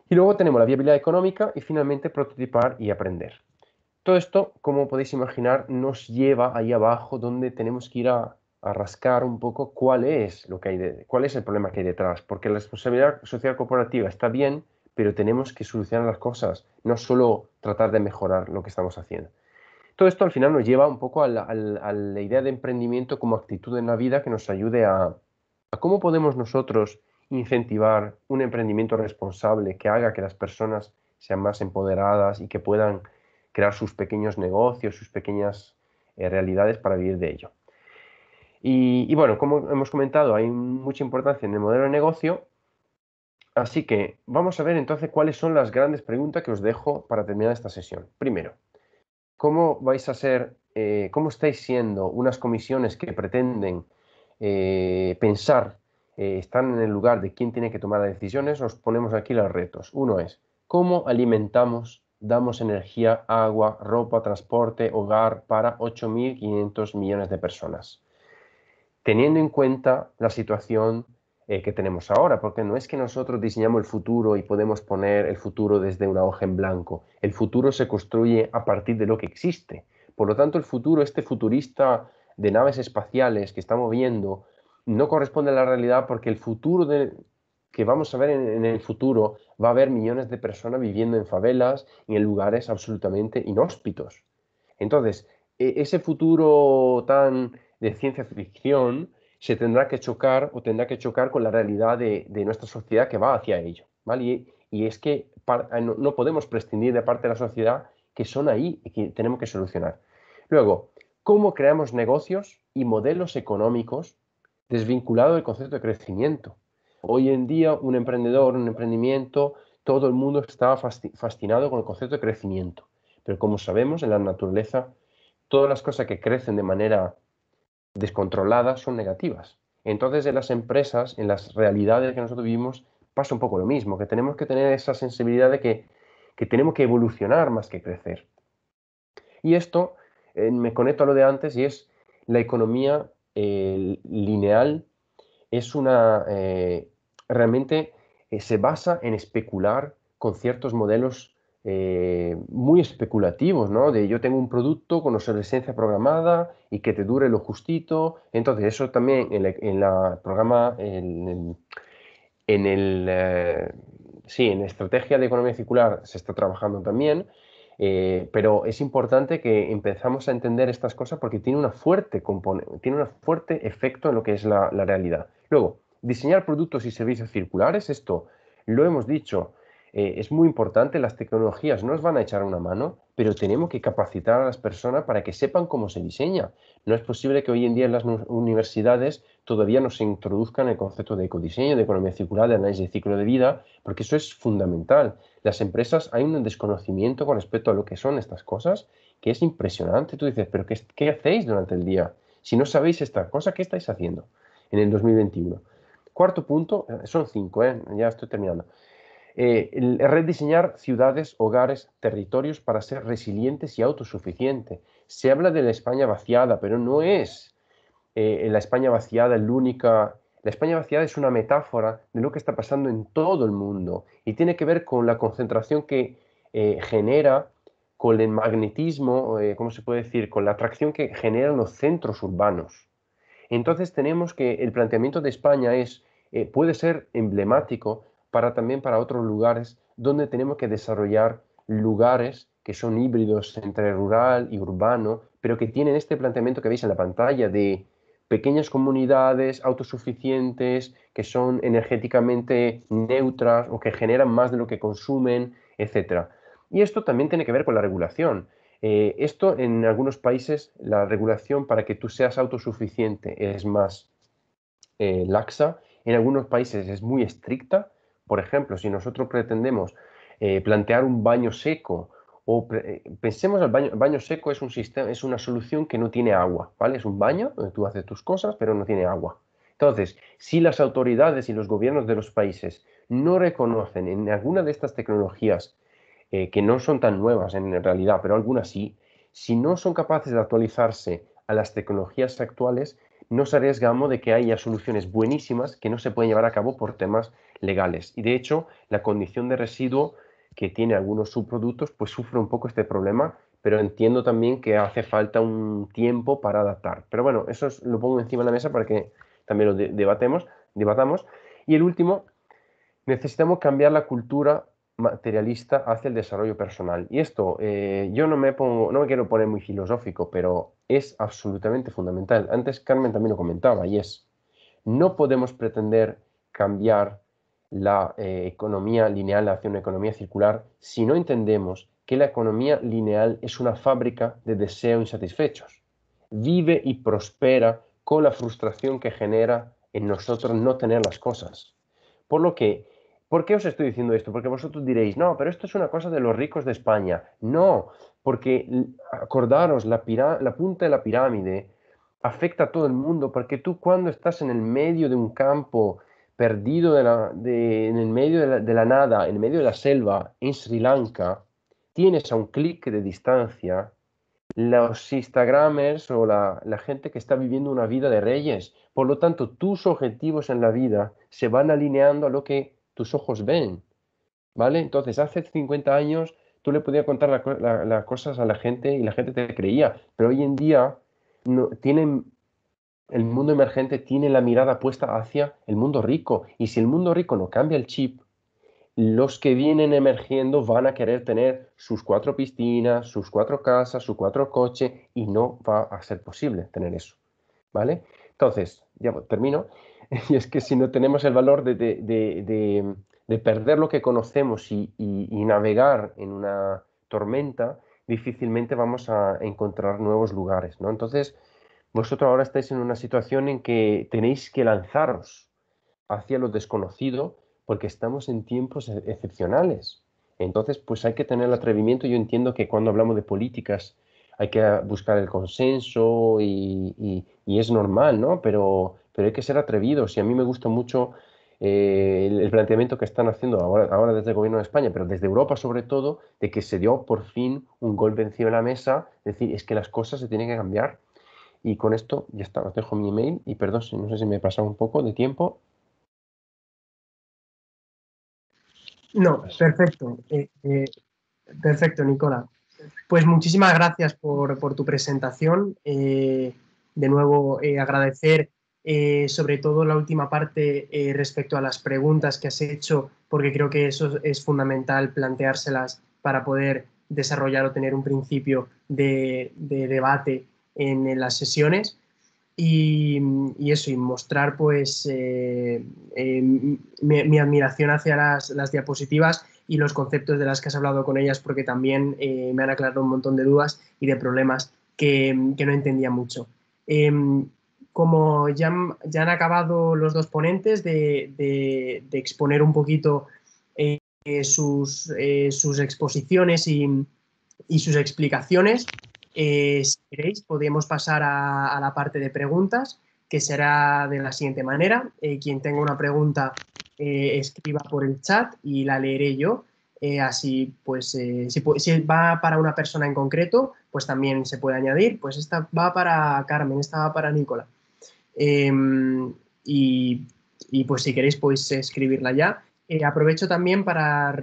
Y luego tenemos la viabilidad económica y finalmente prototipar y aprender. Todo esto, como podéis imaginar, nos lleva ahí abajo donde tenemos que ir a rascar un poco cuál es el problema que hay detrás, porque la responsabilidad social corporativa está bien, pero tenemos que solucionar las cosas, no solo tratar de mejorar lo que estamos haciendo. Todo esto al final nos lleva un poco a la idea de emprendimiento como actitud en la vida que nos ayude a cómo podemos nosotros incentivar un emprendimiento responsable que haga que las personas sean más empoderadas y que puedan crear sus pequeños negocios, sus pequeñas realidades para vivir de ello. Y bueno, como hemos comentado, hay mucha importancia en el modelo de negocio, así que vamos a ver entonces cuáles son las grandes preguntas que os dejo para terminar esta sesión. Primero, cómo estáis siendo unas comisiones que pretenden pensar, están en el lugar de quién tiene que tomar las decisiones? Os ponemos aquí los retos. Uno es, ¿cómo alimentamos damos energía, agua, ropa, transporte, hogar para 8.500 millones de personas. Teniendo en cuenta la situación que tenemos ahora, porque no es que nosotros diseñamos el futuro y podemos poner el futuro desde una hoja en blanco. El futuro se construye a partir de lo que existe. Por lo tanto, el futuro, este futurista de naves espaciales que estamos viendo, no corresponde a la realidad porque el futuro que vamos a ver en el futuro va a haber millones de personas viviendo en favelas y en lugares absolutamente inhóspitos. Entonces, ese futuro tan de ciencia ficción se tendrá que chocar o tendrá que chocar con la realidad de nuestra sociedad que va hacia ello, ¿vale? Y es que no podemos prescindir de parte de la sociedad que son ahí y que tenemos que solucionar. Luego, ¿cómo creamos negocios y modelos económicos desvinculados del concepto de crecimiento? Hoy en día, un emprendedor, un emprendimiento, todo el mundo está fascinado con el concepto de crecimiento. Pero como sabemos, en la naturaleza, todas las cosas que crecen de manera descontrolada son negativas. Entonces, en las empresas, en las realidades que nosotros vivimos, pasa un poco lo mismo, que tenemos que tener esa sensibilidad de que tenemos que evolucionar más que crecer. Y esto me conecto a lo de antes y es la economía lineal, es realmente se basa en especular con ciertos modelos muy especulativos, ¿no? De yo tengo un producto con obsolescencia programada y que te dure lo justito. Entonces, eso también en la programa, sí, en estrategia de economía circular se está trabajando también, pero es importante que empezamos a entender estas cosas porque tiene tiene un fuerte efecto en lo que es la realidad. Luego, diseñar productos y servicios circulares, esto lo hemos dicho, es muy importante, las tecnologías nos van a echar una mano, pero tenemos que capacitar a las personas para que sepan cómo se diseña. No es posible que hoy en día en las universidades todavía no se introduzcan el concepto de ecodiseño, de economía circular, de análisis de ciclo de vida, porque eso es fundamental. Las empresas hay un desconocimiento con respecto a lo que son estas cosas que es impresionante. Tú dices, pero ¿qué hacéis durante el día? Si no sabéis esta cosa, ¿qué estáis haciendo en el 2021? Cuarto punto, son 5, ya estoy terminando. Rediseñar ciudades, hogares, territorios para ser resilientes y autosuficientes. Se habla de la España vaciada, pero no es la España vaciada es la única. La España vaciada es una metáfora de lo que está pasando en todo el mundo y tiene que ver con la concentración que genera, con el magnetismo, ¿cómo se puede decir? Con la atracción que generan los centros urbanos. Entonces tenemos que el planteamiento de España puede ser emblemático también para otros lugares donde tenemos que desarrollar lugares que son híbridos entre rural y urbano, pero que tienen este planteamiento que veis en la pantalla de pequeñas comunidades autosuficientes que son energéticamente neutras o que generan más de lo que consumen, etcétera. Y esto también tiene que ver con la regulación. Esto en algunos países, la regulación para que tú seas autosuficiente es más laxa, en algunos países es muy estricta. Por ejemplo, si nosotros pretendemos plantear un baño seco o pensemos el baño seco es un sistema, es una solución que no tiene agua, ¿vale? Es un baño donde tú haces tus cosas, pero no tiene agua. Entonces, si las autoridades y los gobiernos de los países no reconocen en alguna de estas tecnologías que no son tan nuevas en realidad, pero algunas sí, si no son capaces de actualizarse a las tecnologías actuales, nos arriesgamos de que haya soluciones buenísimas que no se pueden llevar a cabo por temas legales. Y de hecho, la condición de residuo que tiene algunos subproductos, pues sufre un poco este problema, pero entiendo también que hace falta un tiempo para adaptar. Pero bueno, lo pongo encima de la mesa para que también lo debatamos. Y el último, necesitamos cambiar la cultura materialista hacia el desarrollo personal. Y esto, yo no me quiero poner muy filosófico, pero es absolutamente fundamental. Antes Carmen también lo comentaba, y no podemos pretender cambiar la economía lineal hacia una economía circular si no entendemos que la economía lineal es una fábrica de deseos insatisfechos. Vive y prospera con la frustración que genera en nosotros no tener las cosas. Por lo que, ¿por qué os estoy diciendo esto? Porque vosotros diréis, no, pero esto es una cosa de los ricos de España. No, porque acordaros, la punta de la pirámide afecta a todo el mundo, porque tú cuando estás en el medio de un campo, perdido en el medio de la nada, en el medio de la selva, en Sri Lanka, tienes a un clic de distancia los Instagramers o la gente que está viviendo una vida de reyes. Por lo tanto, tus objetivos en la vida se van alineando a lo que tus ojos ven, ¿vale? Entonces, hace 50 años tú le podías contar las cosas a la gente y la gente te creía, pero hoy en día no, el mundo emergente tiene la mirada puesta hacia el mundo rico, y si el mundo rico no cambia el chip, los que vienen emergiendo van a querer tener sus 4 piscinas, sus 4 casas, sus 4 coches, y no va a ser posible tener eso, ¿vale? Entonces, ya termino, y es que si no tenemos el valor de perder lo que conocemos y navegar en una tormenta, difícilmente vamos a encontrar nuevos lugares, ¿no? Entonces, vosotros ahora estáis en una situación en que tenéis que lanzaros hacia lo desconocido, porque estamos en tiempos excepcionales. Entonces, pues hay que tener el atrevimiento. Yo entiendo que cuando hablamos de políticas hay que buscar el consenso y es normal, ¿no? Pero hay que ser atrevidos. Y a mí me gusta mucho el planteamiento que están haciendo ahora desde el gobierno de España, pero desde Europa sobre todo, de que se dio por fin un golpe encima de la mesa. Es decir, es que las cosas se tienen que cambiar. Y con esto ya está, os dejo mi email y perdón, no sé si me he pasado un poco de tiempo. No, perfecto. Perfecto, Nicola. Pues muchísimas gracias por tu presentación. De nuevo, agradecer sobre todo la última parte respecto a las preguntas que has hecho, porque creo que eso es fundamental planteárselas para poder desarrollar o tener un principio de debate en las sesiones. Y eso, y mostrar pues mi admiración hacia las diapositivas y los conceptos de las que has hablado con ellas, porque también me han aclarado un montón de dudas y de problemas que no entendía mucho. Como ya han acabado los dos ponentes de exponer un poquito sus exposiciones y sus explicaciones, si queréis, podemos pasar a la parte de preguntas, que será de la siguiente manera. Quien tenga una pregunta, escriba por el chat y la leeré yo. Así, pues, si va para una persona en concreto, pues también se puede añadir. Pues esta va para Carmen, esta va para Nicola. Eh, y, pues si queréis, podéis escribirla ya. Aprovecho también para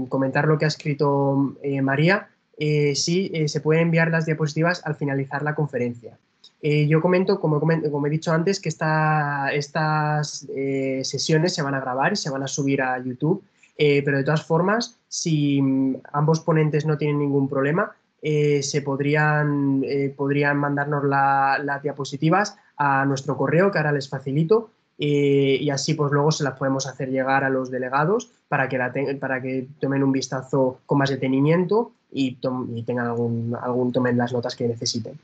comentar lo que ha escrito María. Sí, se pueden enviar las diapositivas al finalizar la conferencia. Yo comento, como he dicho antes, que estas sesiones se van a grabar y se van a subir a YouTube, pero de todas formas, si ambos ponentes no tienen ningún problema, podrían mandarnos las diapositivas a nuestro correo, que ahora les facilito, y así pues luego se las podemos hacer llegar a los delegados para que tomen un vistazo con más detenimiento y tengan tomen las notas que necesiten.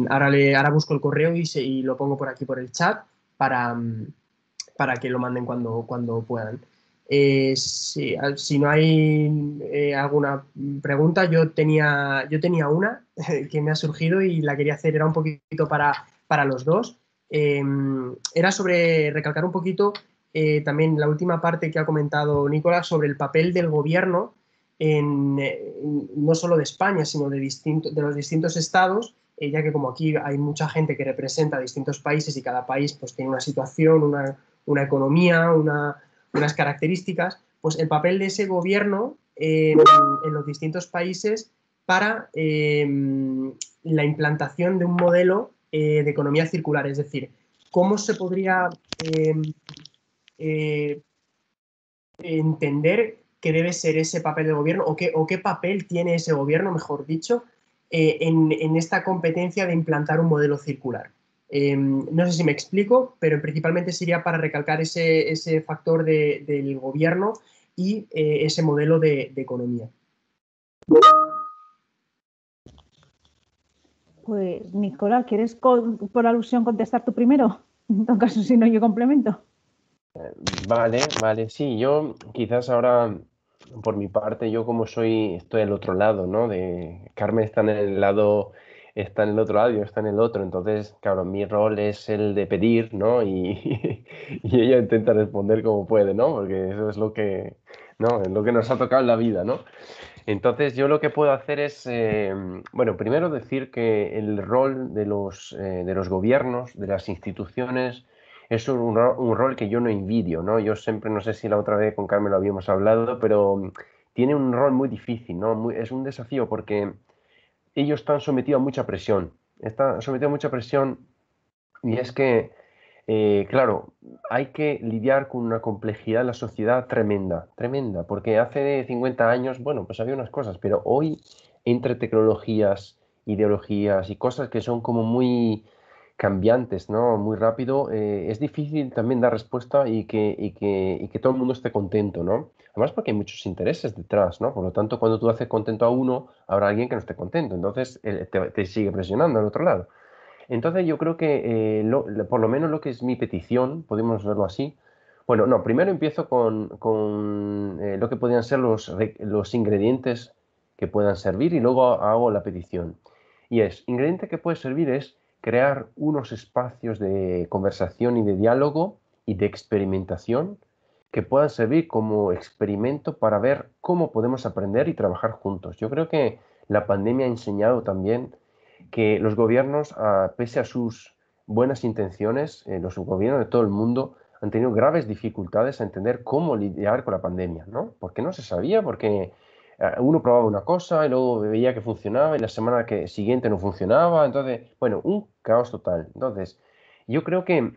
Ahora busco el correo y lo pongo por aquí por el chat para que lo manden cuando puedan. Si no hay alguna pregunta, yo tenía una que me ha surgido y la quería hacer, era un poquito para los dos. Era sobre recalcar un poquito también la última parte que ha comentado Nicolás sobre el papel del gobierno no solo de España, sino de los distintos estados, ya que como aquí hay mucha gente que representa distintos países y cada país pues, tiene una situación, una economía, unas características, pues el papel de ese gobierno en los distintos países para la implantación de un modelo de economía circular, es decir, cómo se podría entender que debe ser ese papel del gobierno o qué papel tiene ese gobierno, mejor dicho, en esta competencia de implantar un modelo circular. No sé si me explico, pero principalmente sería para recalcar ese factor del gobierno y ese modelo de economía. Pues, Nicolás, ¿quieres por alusión contestar tú primero? En todo caso, si no, yo complemento. Vale, sí, yo quizás ahora, por mi parte, yo como estoy al otro lado, ¿no? Carmen está en el otro lado, yo estoy en el otro, entonces, claro, mi rol es el de pedir, ¿no? Y ella intenta responder como puede, ¿no? Porque eso es lo que, ¿no? Es lo que nos ha tocado en la vida, ¿no? Entonces, yo lo que puedo hacer es, bueno, primero decir que el rol de los gobiernos, de las instituciones, es un rol que yo no envidio, ¿no? Yo siempre, no sé si la otra vez con Carmen lo habíamos hablado, pero tiene un rol muy difícil, ¿no? Es un desafío porque ellos están sometidos a mucha presión. Están sometidos a mucha presión y es que, claro, hay que lidiar con una complejidad en la sociedad tremenda, tremenda, porque hace 50 años, bueno, pues había unas cosas, pero hoy entre tecnologías, ideologías y cosas que son como muy cambiantes, ¿no? Muy rápido, es difícil también dar respuesta y que todo el mundo esté contento, ¿no? Además porque hay muchos intereses detrás, ¿no? Por lo tanto, cuando tú haces contento a uno, habrá alguien que no esté contento, entonces te sigue presionando al otro lado. Entonces yo creo que por lo menos lo que es mi petición, podemos verlo así. Bueno, no, primero empiezo con lo que podrían ser los ingredientes que puedan servir y luego hago la petición. Y ingrediente que puede servir es crear unos espacios de conversación y de diálogo y de experimentación que puedan servir como experimento para ver cómo podemos aprender y trabajar juntos. Yo creo que la pandemia ha enseñado también que los gobiernos, pese a sus buenas intenciones, los gobiernos de todo el mundo han tenido graves dificultades a entender cómo lidiar con la pandemia, ¿no? Porque no se sabía, porque uno probaba una cosa y luego veía que funcionaba y la semana siguiente no funcionaba, entonces, bueno, un caos total. Entonces, yo creo que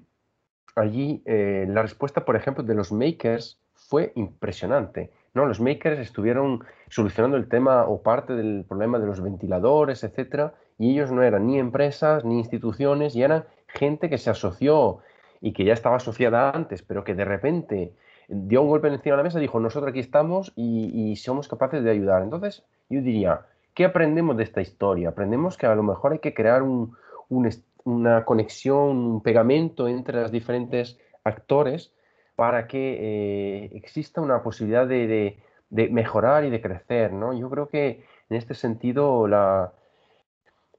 allí la respuesta, por ejemplo, de los makers fue impresionante, ¿no? Los makers estuvieron solucionando el tema o parte del problema de los ventiladores, etcétera, y ellos no eran ni empresas ni instituciones, y eran gente que se asoció y que ya estaba asociada antes, pero que de repente dio un golpe encima de la mesa y dijo, nosotros aquí estamos y somos capaces de ayudar. Entonces, yo diría, ¿qué aprendemos de esta historia? Aprendemos que a lo mejor hay que crear una conexión, un pegamento entre los diferentes actores para que exista una posibilidad de mejorar y de crecer, ¿no? Yo creo que en este sentido la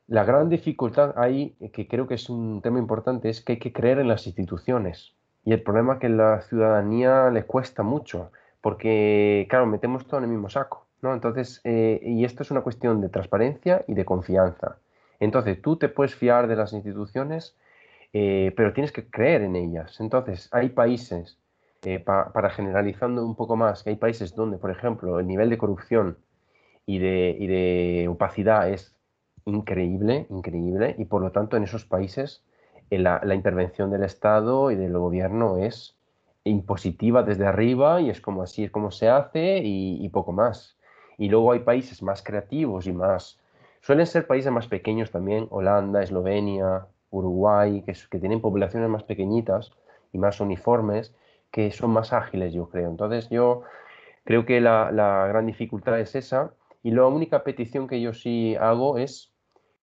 gran dificultad ahí, que creo que es un tema importante, es que hay que creer en las instituciones. Y el problema es que a la ciudadanía le cuesta mucho, porque, claro, metemos todo en el mismo saco, ¿no? Entonces, y esto es una cuestión de transparencia y de confianza. Entonces, tú te puedes fiar de las instituciones, pero tienes que creer en ellas. Entonces, hay países, para generalizando un poco más, que hay países donde, por ejemplo, el nivel de corrupción y de opacidad es increíble, increíble, y por lo tanto en esos países la intervención del Estado y del gobierno es impositiva desde arriba y es como así es como se hace y poco más. Y luego hay países más creativos y más... Suelen ser países más pequeños también, Holanda, Eslovenia, Uruguay, que tienen poblaciones más pequeñitas y más uniformes, que son más ágiles, yo creo. Entonces yo creo que la gran dificultad es esa. Y la única petición que yo sí hago es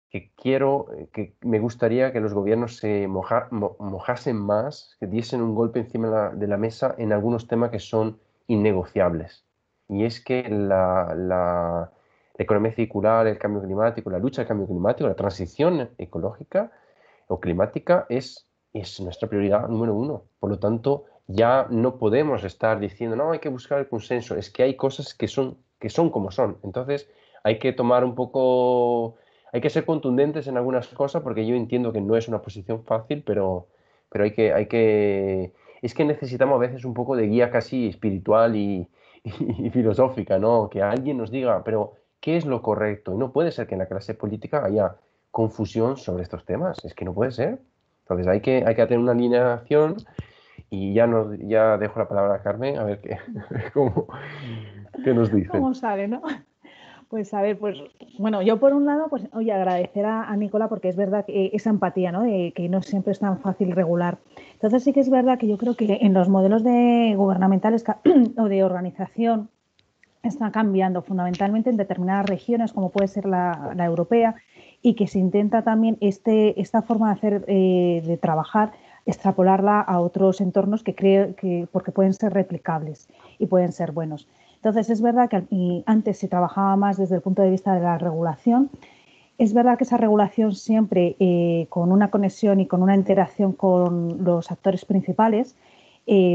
que me gustaría que los gobiernos se mojasen más, que diesen un golpe encima de la mesa en algunos temas que son innegociables. Y es que la economía circular, el cambio climático, la lucha del cambio climático, la transición ecológica o climática es nuestra prioridad número uno. Por lo tanto, ya no podemos estar diciendo, no, hay que buscar el consenso. Es que hay cosas que son como son. Entonces, hay que tomar un poco, hay que ser contundentes en algunas cosas porque yo entiendo que no es una posición fácil, pero es que necesitamos a veces un poco de guía casi espiritual y filosófica, ¿no? Que alguien nos diga, pero ¿qué es lo correcto? Y no puede ser que en la clase política haya confusión sobre estos temas. Es que no puede ser. Entonces hay que tener una alineación y ya dejo la palabra a Carmen a ver cómo, qué nos dice. ¿Cómo sale, no? Pues a ver, pues bueno, yo por un lado, pues oye, agradecer a Nicola porque es verdad que esa empatía, ¿no? De que no siempre es tan fácil regular. Entonces sí que es verdad que yo creo que en los modelos de gubernamentales o de organización está cambiando fundamentalmente en determinadas regiones, como puede ser la europea, y que se intenta también esta forma de hacer, de trabajar, extrapolarla a otros entornos que creo que porque pueden ser replicables y pueden ser buenos. Entonces, es verdad que antes se trabajaba más desde el punto de vista de la regulación. Es verdad que esa regulación siempre con una conexión y con una interacción con los actores principales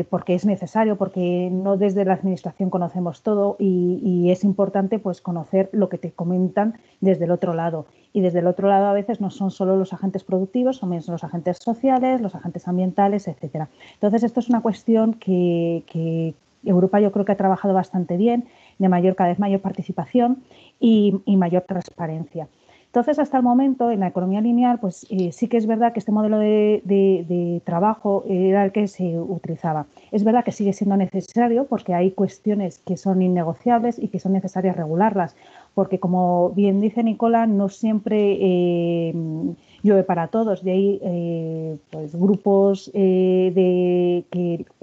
porque es necesario, porque no desde la administración conocemos todo y es importante pues conocer lo que te comentan desde el otro lado. Y desde el otro lado a veces no son solo los agentes productivos, son los agentes sociales, los agentes ambientales, etcétera. Entonces esto es una cuestión que Europa yo creo que ha trabajado bastante bien, de cada vez mayor participación y mayor transparencia. Entonces, hasta el momento, en la economía lineal, pues sí que es verdad que este modelo de trabajo era el que se utilizaba. Es verdad que sigue siendo necesario porque hay cuestiones que son innegociables y que son necesarias regularlas, porque como bien dice Nicola, no siempre llueve para todos. De ahí pues, grupos que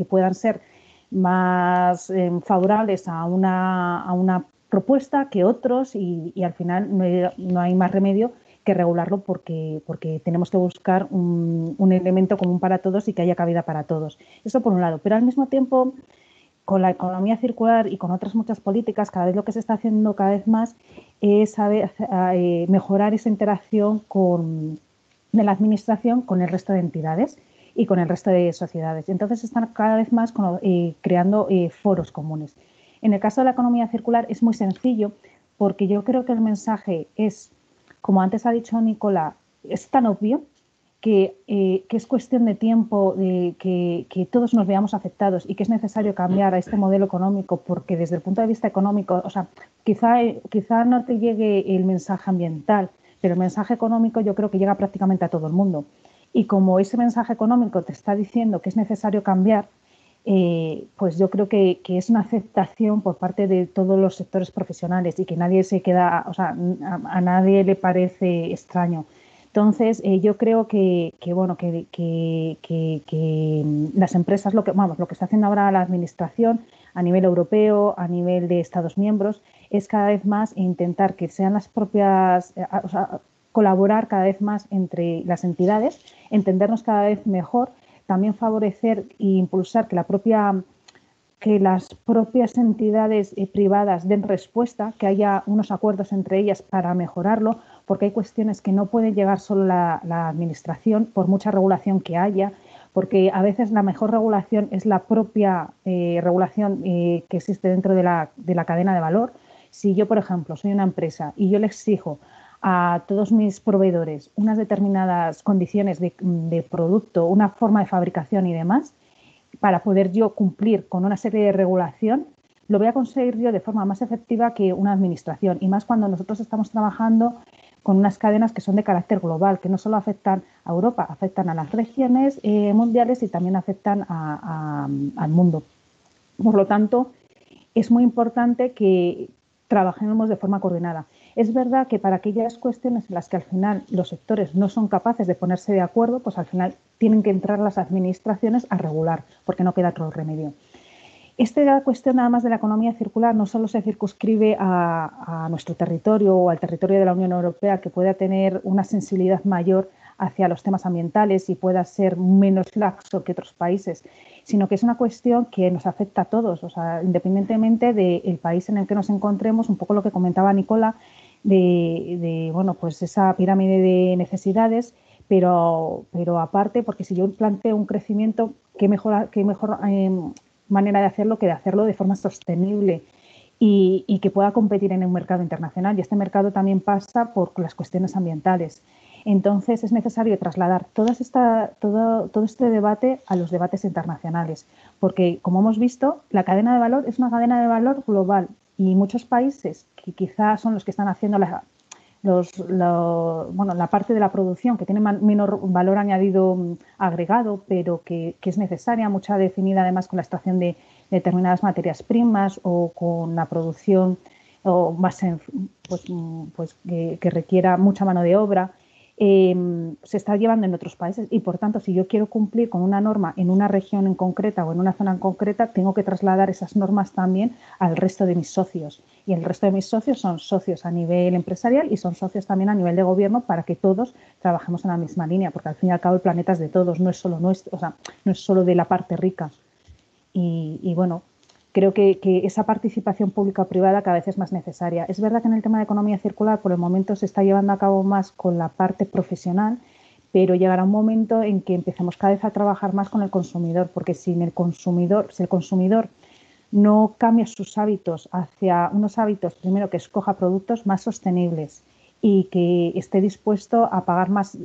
puedan ser más favorables a una propuesta que otros y al final no hay más remedio que regularlo porque tenemos que buscar un elemento común para todos y que haya cabida para todos. Eso por un lado. Pero al mismo tiempo, con la economía circular y con otras muchas políticas, cada vez lo que se está haciendo cada vez más es saber mejorar esa interacción de la administración con el resto de entidades y con el resto de sociedades. Entonces están cada vez más creando foros comunes. En el caso de la economía circular es muy sencillo porque yo creo que el mensaje es, como antes ha dicho Nicola, es tan obvio que es cuestión de tiempo de que todos nos veamos afectados y que es necesario cambiar a este modelo económico porque desde el punto de vista económico, o sea, quizá no te llegue el mensaje ambiental, pero el mensaje económico yo creo que llega prácticamente a todo el mundo. Y como ese mensaje económico te está diciendo que es necesario cambiar, pues yo creo que es una aceptación por parte de todos los sectores profesionales y que nadie se queda, o sea, a nadie le parece extraño. Entonces, yo creo que las empresas, lo que está haciendo ahora la administración a nivel europeo, a nivel de Estados miembros, es cada vez más intentar que sean las propias, o sea, colaborar cada vez más entre las entidades, entendernos cada vez mejor, también favorecer e impulsar que las propias entidades privadas den respuesta, que haya unos acuerdos entre ellas para mejorarlo, porque hay cuestiones que no puede llegar solo la administración, por mucha regulación que haya, porque a veces la mejor regulación es la propia regulación que existe dentro de la cadena de valor. Si yo, por ejemplo, soy una empresa y yo le exijo a todos mis proveedores unas determinadas condiciones de producto, una forma de fabricación y demás, para poder yo cumplir con una serie de regulación, lo voy a conseguir yo de forma más efectiva que una administración. Y más cuando nosotros estamos trabajando con unas cadenas que son de carácter global, que no solo afectan a Europa, afectan a las regiones mundiales y también afectan al mundo. Por lo tanto, es muy importante que trabajemos de forma coordinada. Es verdad que para aquellas cuestiones en las que al final los sectores no son capaces de ponerse de acuerdo, pues al final tienen que entrar las administraciones a regular, porque no queda otro remedio. Esta cuestión, además de la economía circular, no solo se circunscribe a nuestro territorio o al territorio de la Unión Europea, que pueda tener una sensibilidad mayor hacia los temas ambientales y pueda ser menos laxo que otros países, sino que es una cuestión que nos afecta a todos, o sea, independientemente del país en el que nos encontremos, un poco lo que comentaba Nicola, bueno, pues esa pirámide de necesidades, pero aparte, porque si yo planteo un crecimiento, qué mejor manera de hacerlo que de hacerlo de forma sostenible y que pueda competir en un mercado internacional. Y este mercado también pasa por las cuestiones ambientales. Entonces, es necesario trasladar todo este debate a los debates internacionales, porque, como hemos visto, la cadena de valor es una cadena de valor global y muchos países que quizás son los que están haciendo la parte de la producción que tiene menor valor añadido agregado, pero que es necesaria, mucha definida además con la extracción de determinadas materias primas o con la producción o más que requiera mucha mano de obra. Se está llevando en otros países y, por tanto, si yo quiero cumplir con una norma en una región en concreta o en una zona en concreta, tengo que trasladar esas normas también al resto de mis socios. Y el resto de mis socios son socios a nivel empresarial y son socios también a nivel de gobierno para que todos trabajemos en la misma línea, porque al fin y al cabo el planeta es de todos, no es solo nuestro, o sea, no es solo de la parte rica. Y bueno, creo que esa participación pública-privada cada vez es más necesaria. Es verdad que en el tema de economía circular por el momento se está llevando a cabo más con la parte profesional, pero llegará un momento en que empecemos cada vez a trabajar más con el consumidor, porque si el consumidor no cambia sus hábitos hacia unos hábitos, primero, que escoja productos más sostenibles y que esté dispuesto a pagar más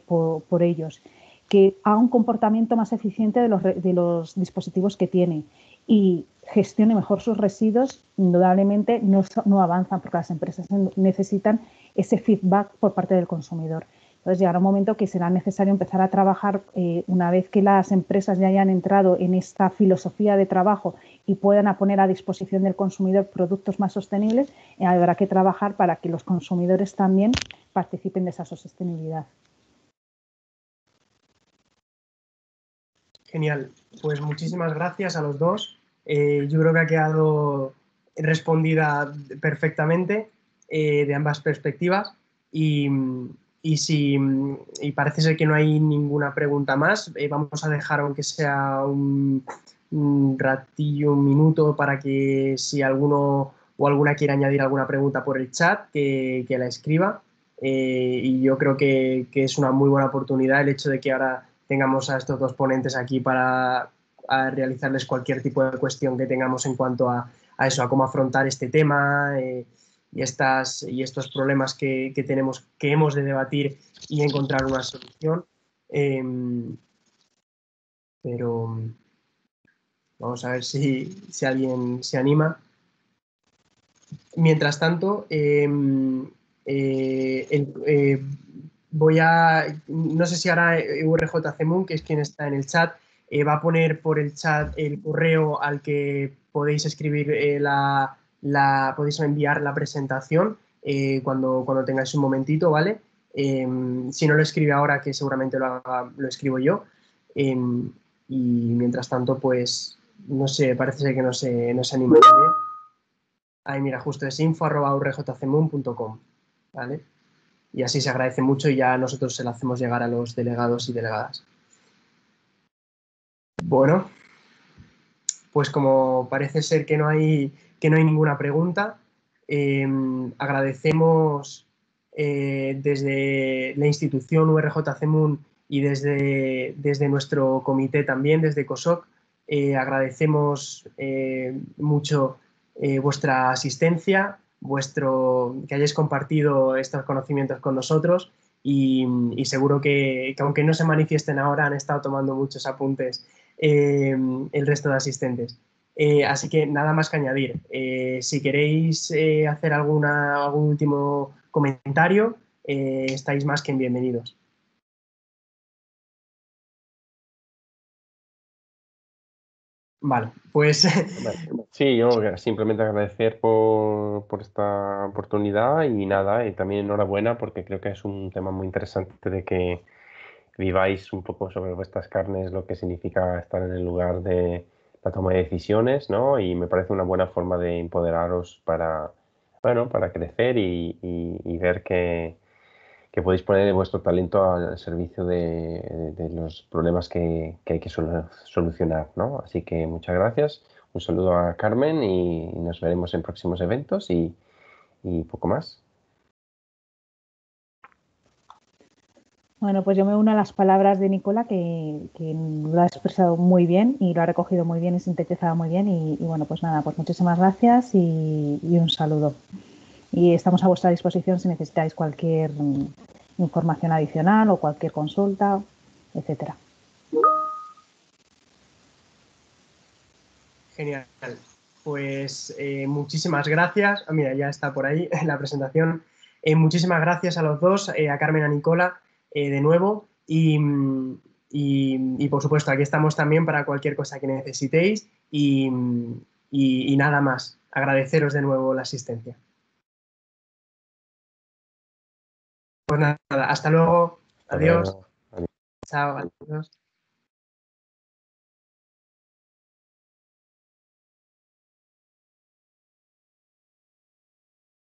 por ellos, que haga un comportamiento más eficiente de los dispositivos que tiene y gestione mejor sus residuos, indudablemente no avanzan, porque las empresas necesitan ese feedback por parte del consumidor. Entonces llegará un momento que será necesario empezar a trabajar, una vez que las empresas ya hayan entrado en esta filosofía de trabajo y puedan poner a disposición del consumidor productos más sostenibles, habrá que trabajar para que los consumidores también participen de esa sostenibilidad. Genial, pues muchísimas gracias a los dos. Yo creo que ha quedado respondida perfectamente de ambas perspectivas y, y parece ser que no hay ninguna pregunta más. Vamos a dejar, aunque sea un ratillo, un minuto, para que si alguno o alguna quiere añadir alguna pregunta por el chat, que la escriba. Y yo creo que es una muy buena oportunidad el hecho de que ahora tengamos a estos dos ponentes aquí para realizarles cualquier tipo de cuestión que tengamos en cuanto a eso, a cómo afrontar este tema y estos problemas que tenemos, que hemos de debatir y encontrar una solución. Pero vamos a ver si alguien se anima. Mientras tanto, no sé si ahora URJ Moon, que es quien está en el chat, va a poner por el chat el correo al que podéis escribir podéis enviar la presentación cuando tengáis un momentito, ¿vale? Si no lo escribe ahora, que seguramente lo escribo yo. Y mientras tanto, pues, no sé, parece ser que no se anima nadie. Ahí mira, justo es info@urjcmoon.com, ¿vale? Y así se agradece mucho y ya nosotros se lo hacemos llegar a los delegados y delegadas. Bueno, pues como parece ser que no hay ninguna pregunta, agradecemos desde la institución URJ Moon y desde nuestro comité también, desde COSOC, agradecemos mucho vuestra asistencia, que hayáis compartido estos conocimientos con nosotros y seguro que aunque no se manifiesten ahora, han estado tomando muchos apuntes el resto de asistentes. Así que nada más que añadir. Si queréis hacer algún último comentario, estáis más que bienvenidos. Vale, pues Sí, yo simplemente agradecer por esta oportunidad y nada, y también enhorabuena porque creo que es un tema muy interesante de que viváis un poco sobre vuestras carnes lo que significa estar en el lugar de la toma de decisiones, ¿no? Y me parece una buena forma de empoderaros para, bueno, para crecer y ver que podéis poner vuestro talento al servicio de los problemas que hay que solucionar, ¿no? Así que muchas gracias, un saludo a Carmen y nos veremos en próximos eventos y poco más. Bueno, pues yo me uno a las palabras de Nicola, que lo ha expresado muy bien y lo ha recogido muy bien y sintetizado muy bien. Y bueno, pues nada, pues muchísimas gracias y un saludo. Y estamos a vuestra disposición si necesitáis cualquier información adicional o cualquier consulta, etcétera. genial. Pues muchísimas gracias. Mira, ya está por ahí la presentación. Muchísimas gracias a los dos, a Carmen y a Nicola, de nuevo. Y por supuesto, aquí estamos también para cualquier cosa que necesitéis. Y nada más, agradeceros de nuevo la asistencia. Pues nada, hasta luego. Hasta Adiós. luego. Adiós. Chao. Adiós.